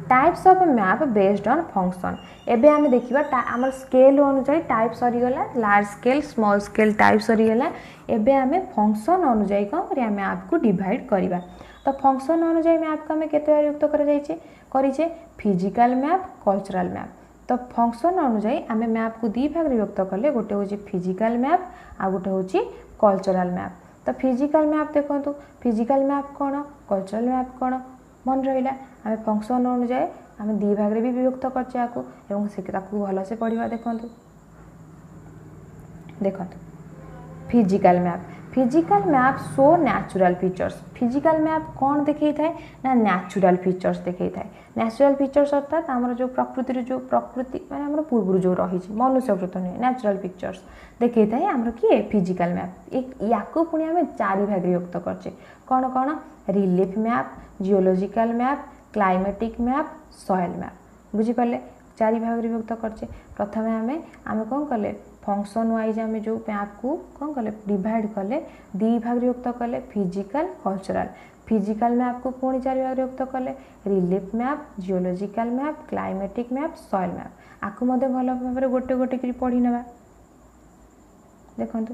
types of map based on function एबे आमे देखिबा आमर स्केल अनुसार टाइप सरीगला large scale small scale type सरीगला एबे आमे फंक्शन अनुसार कौन करिया मैप को डिवाइड करिबा। तो फंक्शन अनुसार मैप को आमे केते बार युक्त करा जायछे करिछे फिजिकल मैप कल्चरल मैप। तो फंक्शन अनुसार आमे मैप को दी भाग रे युक्त करले गोटे होची फिजिकल मैप आ गोटे होची कल्चरल मैप। तो फिजिकल मैप देखंतु फिजिकल मैप कोन कल्चरल मैप कोन मन रहा आम फंक्शन अनुसार आम दी भाग भी विभक्त कर भल से पढ़ा। देखो physical map show natural features. Physical map कौन देखी थाए ना नेचुरल फीचर्स देखी थाए। नेचुरल फीचर्स अर्थात आमर जो प्रकृति माने आमर पूर्व जो रही मनुष्यकृत नुहे नेचुरल फीचर्स देखी थाए आमर किए फिजिकल मैप। एक याकू पुणी आम चारि भाग युक्त करछे कौन कौन relief map geological map climatic map soil map बुझीपारे चारि भाग विभक्त करछे। प्रथम आम कौन कले फंक्शन वाइज आम जो मैप को कौन कले डिवाइड कले दी भाग युक्त कले फिजिकल कल्चरल। फिजिकल मैप को पुणी चारि भाग युक्त कले relief map geological map climatic map soil map. आपको भल भाव गोटे गोटे कर पढ़ी ना। देखो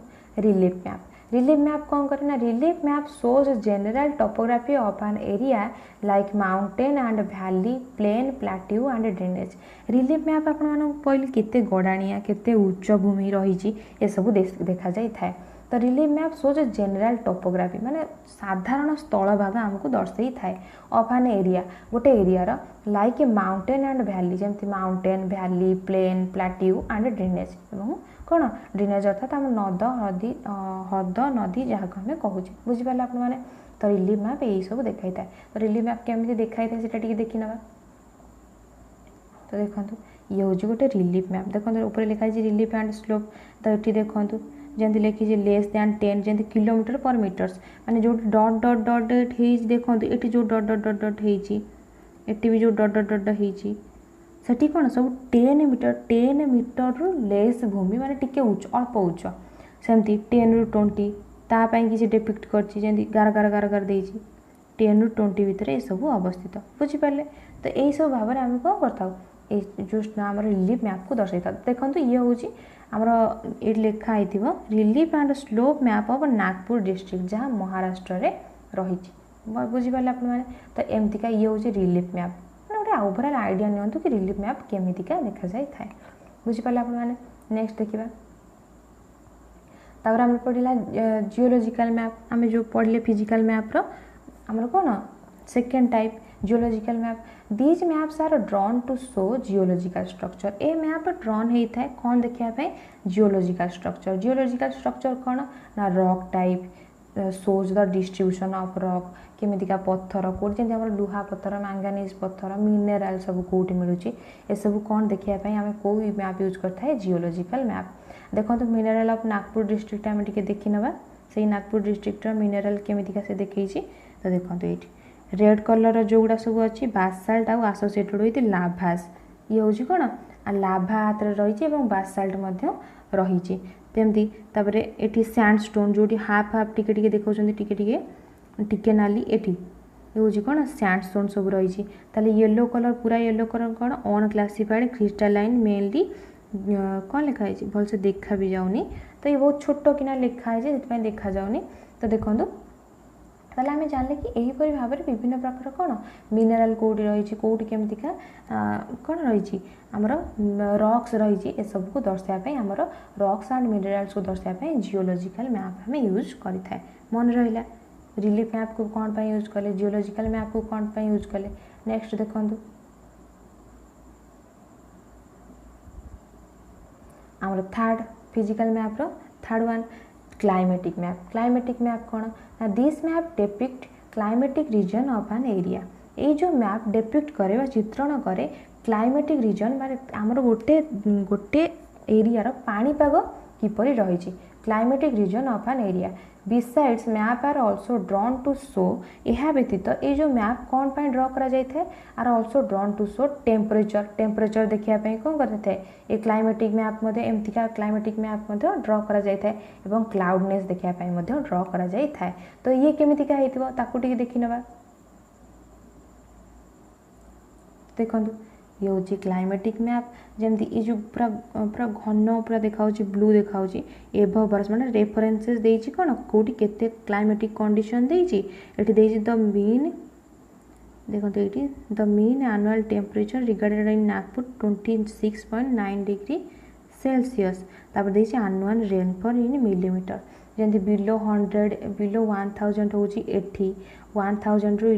रिलीफ मैप कौन करे relief map shows general topography of an area like mountain and valley plain plateau and drainage. Relief map आपन पहले केते गड़ाणिया केते उच्च भूमि रही ये सब देखा जाई थाए। तो relief map shows general topography माने साधारण स्थल भाग आमको दर्शई थाए ऑफ एन एरिया गोटे area like mountain and valley जमती mountain valley plain plateau and drainage एवं कौन ड्रेनेज अर्थात आम नद नदी हद नदी जहाँ को आम कहूँ बुझीपारे आप। तो रिलीफ मैप यही सब देखा था। तो रिलीफ मैप केमी देखा था से देखी ना। तो देखो ये हूँ गोटे रिलीफ मैप देखो ऊपर लिखाई रिलीफ एंड स्लोप। तो ये देखो जमी लिखी लेस दैन 10 जमी किलोमीटर पर मीटर्स माने जो डट डट डट डट देखो ये जो डट डट डट डट होती भी जो डट डट डट होती सेठी कौन सब 10 मीटर रु लेस भूमि माने टिके उच्च अल्प उच्च सेमती 10 रु 20 तापाई किसी डिपिक्ट करछि गार गार गार गार देछि 10 रु 20 भितर ये सब अवस्थित बुझीपारे। तो यही सब भाव में आम कौन कर जो आम रिलीफ मैप को दर्शाई था। देखो ये हूँ आमर ये लिखाई relief and slope map of Nagpur district जहाँ महाराष्ट्र रे रही बुझीपारे आप। तो एमतीका ये हूँ रिलीफ मैप गोटे ओवरऑल आइडिया नियंतु कि रिलीफ मैप केमितिका देखा जाए थाए बुझीपारे आप। नेक्स्ट देखा तापर आम पढ़ला जियोलॉजिकल मैप आम जो पढ़ले फिजिकल मैप रो आमर कौन second type geological map these maps are drawn to show geological structure a map drawn होता है कौन देखा जियोलॉजिकल स्ट्रक्चर कौन ना rock type shows the distribution of rock केमितिका पत्थर कौटी जमी आम लुहा पत्थर मैंगानीज पत्थर मिनेराल सब कौटी मिलूँ ये सब कौन देखापी आम कौ मैप यूज करता जियोलॉजिकल मैप देखो मिनेराल ऑफ नागपुर डिस्ट्रिक्ट आम टे देखी ना से नागपुर डिस्ट्रिक्ट मिनेराल केमितिका से देखी तो देखो ये रेड कलर जो गुड़ा सब अच्छी बासाल्ट आउ आसोसिएटेड विथ लाभास ये हूँ कौन लाभा हाथ में रही बासाल्ट रही तेमती तापरे एटी सैंडस्टोन जो हाफ हाफ टिके टिके देखा टिके नाली एटी ये हूँ कौन सैंडस्टोन सब रही येलो कलर पूरा येलो कलर कौन अनक्लासिफाइड क्रिस्टालाइन मेनली कौन लिखाई भलसे देखा भी जाऊनी तो ये बहुत छोट किना लिखाई से देखा जाऊनी तो देखो ताले आम जानले कि यहीपरि भाव में विभिन्न प्रकार कौन मिनेराल कौटी रही कौटी केमतिका कौन रही आमर रॉक्स रही ए सब को दर्शापी आमर रॉक्स एंड मिनेराल्स को दर्शापी जियोलॉजिकल मैप आम यूज करें मन रहा रिलीफ मैप को कौन पे यूज कले जियोलॉजिकल मैप को कौन पे यूज कले नेक्स्ट देखो आमर third physical map third one climatic map कौन ना this map depict climatic region of an area ये जो मैप डेपिक्ट करे चित्रण करे क्लाइमेटिक रीजन माने आमर गोटे गोटे एरिया पाणीपाग किपरि रही climatic region of an area besides map are also drawn to show यह व्यतीत ये जो मैप कौन पर ड्र करा जाए are also drawn to show temperature देखापी कौन करते ये क्लाइमेटिक मैप एमतीका क्लाइमेटिक मैप ड्र करा जाए एवं क्लाउडनेस देखापी ड्र करा जाए तो ये केमितिका हेतिबो ताकू टिके देखि नबा देखो ये हूँ क्लाइमेटिक मैप जमती ये जो पूरा पूरा घन पूरा देखा ब्लू देखा एभव बर्स मैंने रेफरेन्सेस देछि कौन कौटी केते क्लाइमेटिक कंडीशन देछि एठी देछि द मीन देखो ये the mean annual temperature regarded in Nagpur 26.9 degree Celsius तापर देछि एनुअल रेनफॉल इन मिलीमीटर जमती बिलो 1000 हूँ 80 1000 रु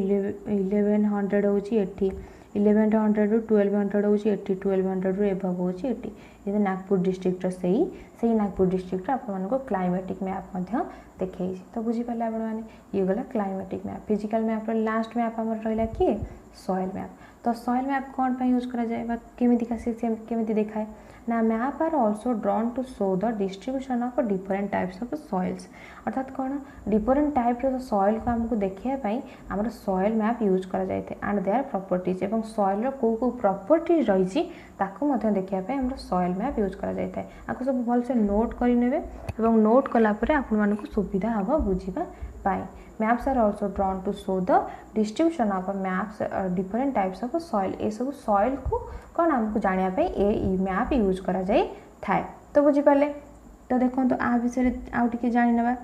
1100 हूँ 80 1100 रु 1200 हूँ 80 1200 रु एभव हूँ 80 ये नागपुर डिस्ट्रिक्ट से नागपुर डिस्ट्रिक्ट आपको क्लाइमेटिक मैप देखी तो बुझीपारे आपने ये गला climatic map physical map last map आम रहा किए सॉइल मैप तो सॉइल मैप कौन पर यूज करा जाए केमितिका से केमिति देखाए ना map are also drawn to show the distribution of different types of soils अर्थात कौन डिफरेंट टाइप सॉइल को आमको देखापी आम सॉइल मैप यूज करा जाए एंड देयर प्रॉपर्टीज एवं सॉइल को प्रॉपर्टीज रही देखापी आम सॉइल मैप यूज करा जाए आपको सब भलसे नोट करने नोट कलापर आपण सुविधा हम बुझापी maps are also drawn to show the distribution of maps different types of soil ये सब सॉइल को कौन आमको जानापी ये मैप यूज करा जाए थाए तो बुझीपारे तो देखो तो आ विषय आउ टिके जानि नबा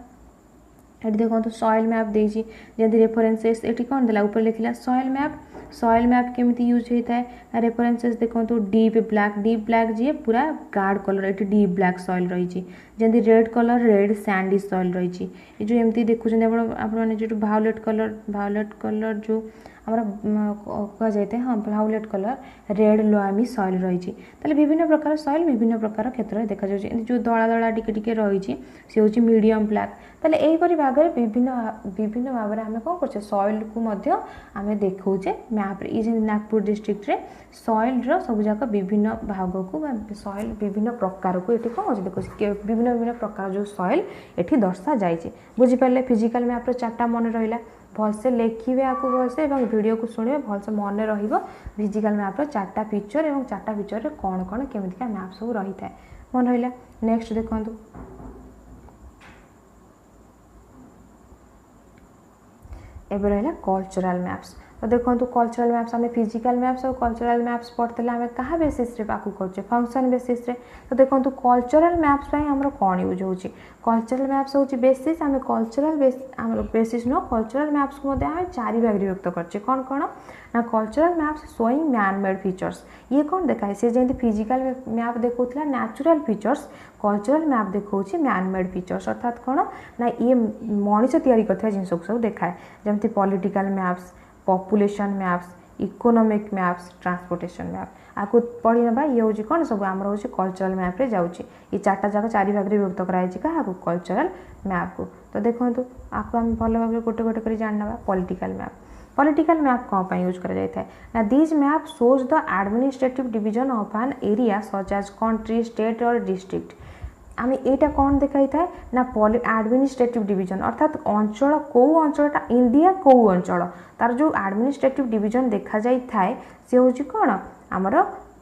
ये देखो सॉइल मैप देजी जमी रेफरेन्सेस ये कौन देला ऊपर लिखला सॉइल मैप केमिति यूज होता है रेफरेन्सेस देखो डीप ब्लैक जी पूरा गार्ड कलर ये डीप ब्लैक सॉइल रही जमी red colour red Sandy soil रही जो एमती देखुं जो भायोलेट कलर जो आमर कह जाए हाँ भायोलेट कलर रेड लोआमी सॉइल रही विभिन्न प्रकार सॉइल विभिन्न प्रकार क्षेत्र में देखा जो दला दला टिके रही सी हूँ मीडियम ब्लैक ताले यहीपरि भाव में विभिन्न भाव में आम कौन कर सॉइल को आम देखौचे मैप ये नागपुर डिस्ट्रिक्ट रे सॉइल सब जाक विभिन्न भाग को सॉइल विभिन्न प्रकार को ये कौन देखो विभिन्न प्रकार जो सॉइल ये दर्शा जाए बुझीपारे फिजिकल मैप चार्टा मन रहा भलसे लिखे आपको भलसे वीडियो को शुणे भलसे मन फिजिकल मैप चार्टा पिक्चर और चार्टा पिक्चर रे कौन कौन केमितिका मैप सब रही है मन रहा नेक्स्ट देखो एबे रहा कल्चरल मैप्स तो देखो कल्चरल मैप्स आम फिजिकल मैप्स और कल्चरल मैप्स पढ़ते आम क्या बेसीस कर फंक्शन बेसीस तो देखो कल्चरल मैप्स आमर कौन यूज हो कल्चरल मैप्स हूँ बेसीस आम कल्चरल आम बेसीस नुह कल्चरल मैप्स को आम 4 भाग विभक्त करछे कौन कौन ना cultural maps showing man made features ये कौन देखाए सी जमी फिजिकल मैप देखा नेचुरल फीचर्स कल्चरल मैप देखा मैन मेड फीचर्स अर्थात कौन ना ये मनीष तैयारी करथिबा जिनस को सब देखाए जमती political maps population maps, economic maps, transportation map. आपको पढ़ी ना ये हूँ कौन सब आमर हूँ कल्चरल मैप रे जाऊँगी। ये चार्टा जाक 4 भाग में विभक्त कराई क्या कल्चरल मैप को। तो देखो आपको आम भल भाव गोटे गोटे कर जाना पॉलिटिकल मैप। पॉलिटिकल मैप कौन पर यूज करा this map shows the administrative division of an area such as country, state और डिस्ट्रिक्ट। आम यहाँ कौन देखाई थाए ना एडमिनिस्ट्रेटिव डिवीजन अर्थात अंचल कौ अंचलटा इंडिया कौ अंचल तार जो एडमिनिस्ट्रेटिव डिवीजन देखा जाई थाए से हूँ कौन आमर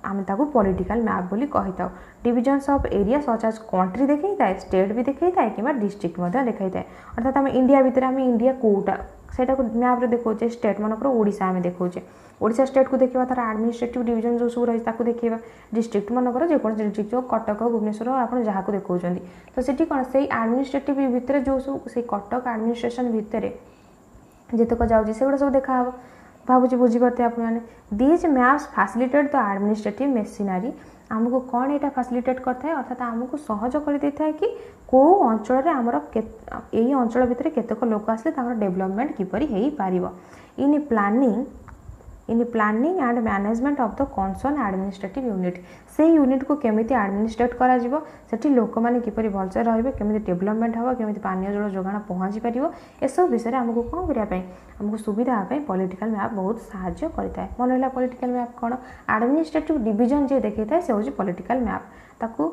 आम ताकू पॉलिटिकल मैप बोली कही था। Divisions of area such as country देखई थाए, स्टेट भी देखई थाए कि डिस्ट्रिक्ट देखई थाए। अर्थात आम इंडिया भितर आम इंडिया कोटा सेटा मैप रे देखोचे स्टेट मनकर ओडिशा आम देखोचे ओडिशा स्टेट को देखा तार एडमिनिस्ट्रेटिव डिवीजन जो सब रही देखा। डिस्ट्रिक्ट मनकर जेकोसी डिस्ट्रिक्ट जो कटक भुवनेश्वर आप जहाँ को देखा तो सेठी कौन से एडमिनिस्ट्रेटिव भितर जो सब से कटक एडमिनिस्ट्रेशन भितर जितक जाऊँगी से सब देखा भावुँ बुझीपारे आपने। These maps facilitate the administrative machinery आमको कौन यहाँ फैसिलिटेट करता है अर्थात आमको सहज कर देता है कि कौ अंचल आमर यही अंचल भितर केतक लोक आसले डेवलपमेंट किपर हो पार। In planning and management of the concern administrative unit से यूनिट को केमिति एडमिनिस्ट्रेट करा जिवो सेठी लोक माने किपरि भलसे रहिबे केमिति डेवलपमेंट हबो केमिति पानी जल जोगाण पहुँची पारिबो ए सब विषय आमको कौन करिया आमको सुविधा पॉलिटिकल मैप बहुत साहाय्य करता है। मन रहा पॉलिटिकल मैप कौन एडमिनिस्ट्रेटिव डिवीजन जे देखी था से हूँ पॉलिटिकल मैप ताकू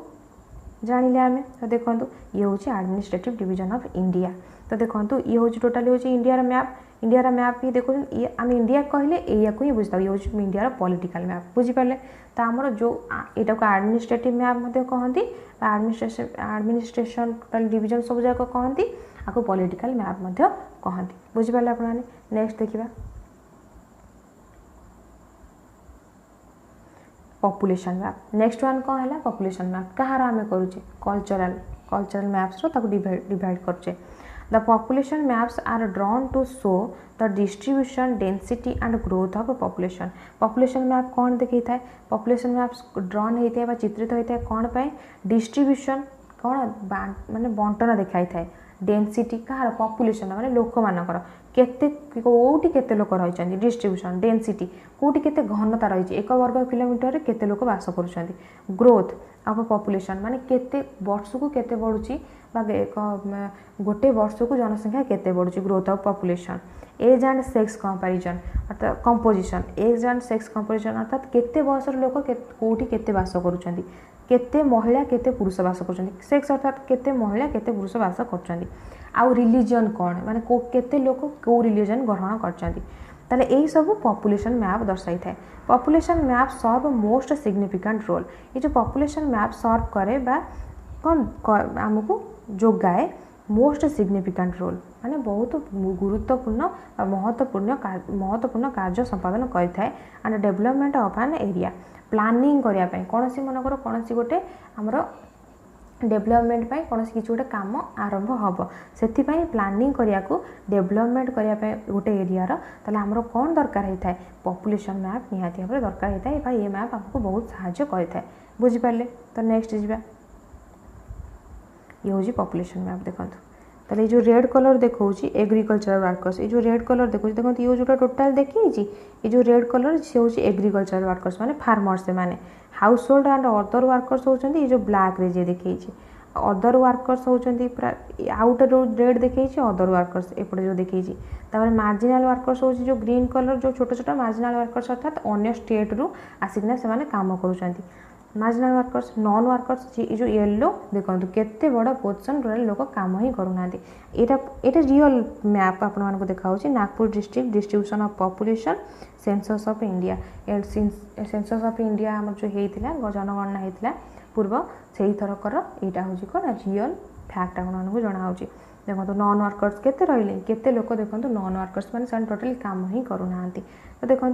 जानिले आम। तो देखो ये हूँ एडमिनिस्ट्रेटिव डिवीजन ऑफ इंडिया। तो देखो ये हूँ टोटाली हूँ इंडिया मैप। इंडिया मैप ही देखो ये आम इंडिया कहले या ही बुझता ये हूँ इंडिया पॉलिटिकल मैप बुझीपारे। तो आमर जो यहाँ को एडमिनिस्ट्रेटिव मैप कहती एडमिनिस्ट्रेशन टोटाल डिवीजन सब जाक कहती आपको पॉलिटिकल मैप कहती बुझीपारे आपने। नेक्स्ट देखा पॉपुलेशन मैप। नेक्स्ट वन कौन है पॉपुलेशन मैप कहार आम करुचे कल्चरल मैप्स डिवाइड करुचे। The population maps are drawn to show the distribution, density and growth of a population. Population map कौन देखी था population maps drawn होता है चित्रित होता है कौन पाए distribution कौन माने बंटन देखाई था। डेनसीटी कहार पॉपुलेशन माने लोक मानकर केते कोठी केते लोक रही डिस्ट्रीब्यूशन डेनसीटी कोठी केते घनता रही 1 वर्ग किलोमीटर केते लोक वास करुछंती। ग्रोथ ऑफ पॉपुलेशन माने केते वर्ष को केते बढ़ुची गोटे वर्ष को जनसंख्या केते बढ़ुची growth of population. Age and sex comparison अर्थात composition age and sex composition अर्थात केते बयसर लोक कोठी केते वास करुछंती केते महिला केते पुरुष वास करछंती। सेक्स अर्थात केते महिला केते पुरुष वास करछंती। आउ रिलीजन कौन माने केते लोक को रिलीजन ग्रहण करछंती ताले एही सब पॉपुलेशन मैप दर्शाई थाए। पॉपुलेशन मैप सर्व मोस्ट सिग्निफिकेंट रोल ये जो पॉपुलेशन मैप सर्व करे बा कौन आमको जोगाए मोस्ट सिग्निफिकेंट रोल माने बहुत गुरुत्वपूर्ण महत्वपूर्ण कार्य संपादन करता है and development of an area planning करने कौन सी मनकर कौन सी गोटे आमर डेवलपमेंट पाई कौन किसी गोटे काम आरंभ हम से प्लानिंग करने को डेवलपमेंट करने गोटे एरियार ताले आमर कौन दरकार होता है पॉपुलेशन मैप निहाती भाव दरकार होता है ये मैप आपको बहुत साहाय्य करता है बुझीपारे। तो नेक्स्ट जा ये हूँ पॉपुलेशन मैप देखो ताले जो रेड कलर देखा एग्रीकल्चर वर्कर्स ये जो रेड कलर देखो देखो ये जो टोटाल देखी ये जो रेड कलर सी हूँ एग्रीकल्चर वर्कर्स माने फार्मर्स से माने house hold and other workers होती ये जो ब्लैक रे जे देखी अदर वर्कर्स होती आउट रेड देखी अदर वर्कर्स एपटे जो देखी मार्जिनाल वर्कर्स हो जो ग्रीन कलर जो छोट छोट मार्जिनाल वर्कर्स अर्थात अन्य स्टेट रू आसिकना से काम करुँच। मार्जिनाल वर्कर्स नॉन वर्कर्स ये जो येलो देखो केते बड़ा पोजिशन टोटाल लोक काम ही करूना। यहाँ रियल मैप आपको देखा Nagpur district distribution of population census of India census of India आम जो होता जनगणना होता पूर्व से ही थरकर यहाँ हूँ कौन रियल फैक्ट आपको जनाऊँ। देखो नॉन वर्कर्स केते रही केते लोक देखो नॉन वर्कर्स मैंने टोटाल काम ही करूना। तो देखो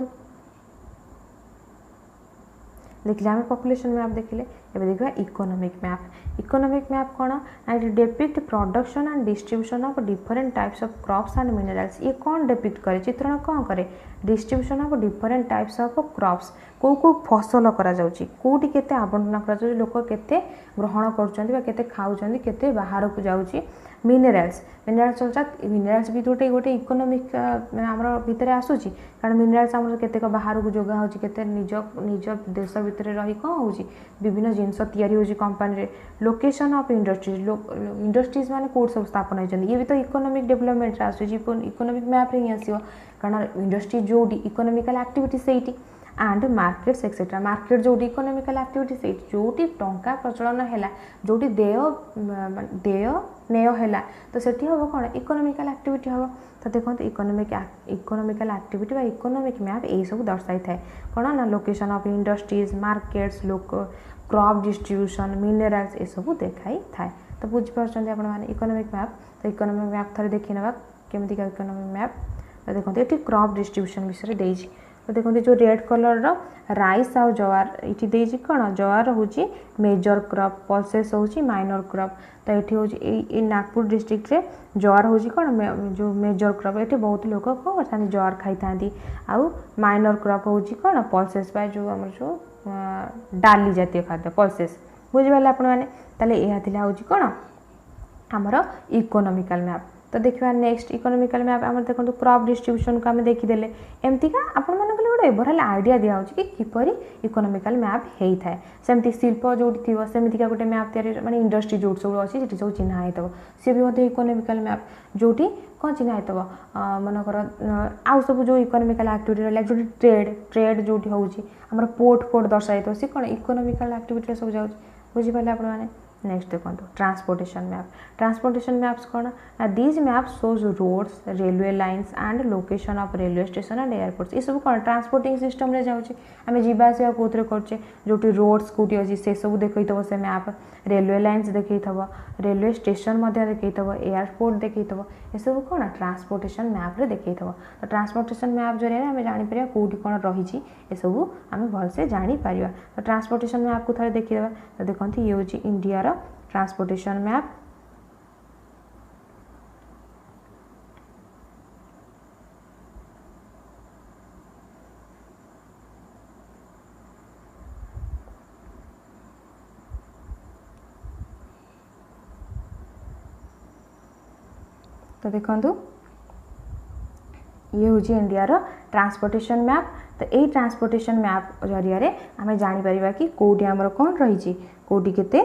देखिले आम पॉपुलेशन मैप देखिले एबे देखा इकोनॉमिक मैप कौन it depict production and distribution of different types of crops and minerals. ये कौन डेपिक्ट करे चित्रण कौन करे distribution of different types of crops को फसल करा जाउची कोठी केते आवंटन करा जाउची लोक केते ग्रहण करुचंती बा केते खाउचंती केते बाहर को जाउची मिनरल्स मिनरल्स अर्थात मिनरल्स भी गोटे गोटे इकोनोमिक आम भितर आसूची कारण मिनरल्स आम केतेक बाहर को जोगा होची केते निज निज देश भितर रही कौन होची विभिन्न जिनस तैयारी होची कंपनी लोकेशन ऑफ इंडस्ट्रीज माने कोड सब स्थापन होती ये भी तो इकोनोमिक डेवलपमेंट आसूची इकोनोमिक मैप रे ही आसीबो कारण इंडस्ट्री जोडी economical activity Sethi and markets etcetera market जो इकोनोमिकल एक्टिविटी से जोटी टंका प्रचलन है जोटी देय देय नेय है तो सेठी हम कौन इकोनोमिकल एक्टिविटी हम तो देखो इकोनोमिकल एक्टिविटी बा इकोनोमिक मैप यही सब दर्शाई थाए कौन ना लोकेशन ऑफ इंडस्ट्रीज मार्केट्स लोक क्रॉप डिस्ट्रीब्यूशन मिनरल्स ये सब देखाई थाए तो बुझीपार आपने इकोनोमिक मैप तो इकोनोमिक मैप थे देखी ना केमी इकोनोमिक मैप तो देखो ये क्रॉप डिस्ट्रीब्यूशन विषय देजी तो देखो जो रेड कलर राइस आउ जवार ये कौन जवार हूँ मेजर क्रॉप पल्सेस हूँ माइनर क्रॉप तो ये हूँ नागपुर डिस्ट्रिक्ट रे जवार हूँ कौन जो मेजर क्रॉप ये बहुत लोग कौन करते जवार खाई था आउ माइनर क्रॉप हूँ कौन पल्सेस बा जो आम जो डाली जातीय खाद्य पल्सेस बुझिपारे आपने हूँ कौन आमर इकोनोमिकल मैप तो देखा नेक्स्ट इकोनोमिकल मैप आम देखो क्रॉप डिस्ट्रीब्यूशन को आम देखीदे एमतीका आपण मानक गोटे ओवरऑल आइडिया दिया कि किपरि इकोनोमिकल मैप होता है सेमती शिल्प जो थी सेमतीका गोटे मैप तैयारी माने इंडस्ट्री जो सब अच्छी से सब चिन्ह होता सी भी इकोनोमिकल मैप जोटी कौन चिन्ह होता मनकर आउ सब जो इकोनोमिकल एक्टिविटी रहा जो ट्रेड जो होमर पोर्ट दर्शाई सी कौन इकोनोमिकल एक्टिविटी सब जाऊँ बुझीपारे आपने नेक्स्ट देखो ट्रांसपोर्टेशन मैप्स कौन these maps shows roads railway lines and location of railway station and airports ये सब कौन ट्रांसपोर्टिंग सिस्टम रे जाऊँचे आम जावास कौन करचे जो रोड्स कौटी अच्छी से सब देखो से मैप रेलवे लाइन्स देखो रेलवे स्टेशन देखो एयरपोर्ट देखो ये सब कौन ट्रांसपोर्टेशन मैप रे देखो तो ट्रांसपोर्टेशन मैप जरिए आम जापर कौटी कौन रही ये सब आम भलसे जापर तो ट्रांसपोर्टेशन मैप को थे देखीदा तो देखते ये हूँ इंडिया ट्रांसपोर्टेशन मैप तो देखो ये हूँ इंडिया ट्रांसपोर्टेशन मैप तो यही ट्रांसपोर्टेशन मैप जरिए आम जापर कि कौटी आमर कौन रही कौटी केते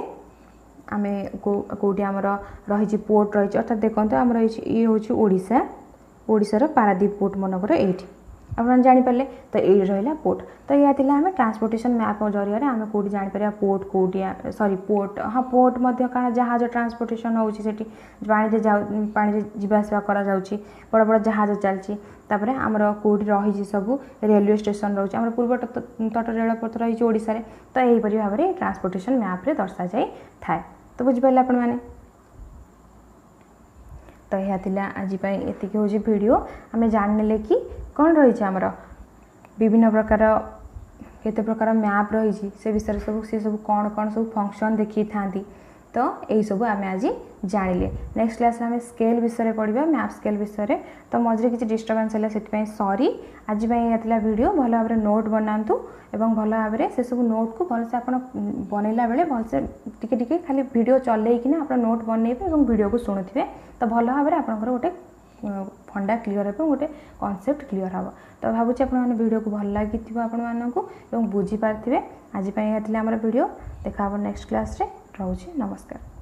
आम कौटी आमर रही पोर्ट रही अर्थात देखते आमर ये हूँ ओडिशार पारादीप पोर्ट मनकर एठी आप जापारे तो ये रहा पोर्ट तो यह आम ट्रांसपोर्टेशन मैप जरिए आम कौटी जापर पोर्ट कौटी सॉरी पोर्ट हाँ पोर्ट कारण जहाज ट्रांसपोर्टेशन होती पानी जावासवा कर बड़ बड़ जहाज चलती आमर कौटी रही सब रेलवे स्टेशन रोचे आम पूर्व तट रेलपथ रही ओडिशा रे तो यहीपरि भाव में ट्रांसपोर्टेशन मैप रे दर्शा जाए थाए तो बुझिपारे आपण मैंने तो यह आज ये हूँ वीडियो आम जाने कि कौन रही आमर विभिन्न प्रकार केते प्रकार मैप रही से विषय सब कौन कौन सब फंक्शन देखी था तो यही सब आम आज जानिले नेक्स्ट क्लास में स्केल विषय पढ़ा मैप स्केल विषय तो मझे किसी डिस्टर्बेंस है से सॉरी आज यह वीडियो भल भाव में नोट बनातु एवं भल भाव में से सब नोट को भलसे आप बनैला बेले भलसे टिके खाली वीडियो चलैकिना आप नोट बनइबे और वीडियो को शुणुवे तो भल भाव में आपंकर गोटे फंडा क्लीयर हो गोटे कॉन्सेप्ट क्लीयर हम तो भावुँ आपने वीडियो को भल लगी बुझीपारे आज यह वीडियो देखा नेक्स्ट क्लास रे रोचे नमस्कार।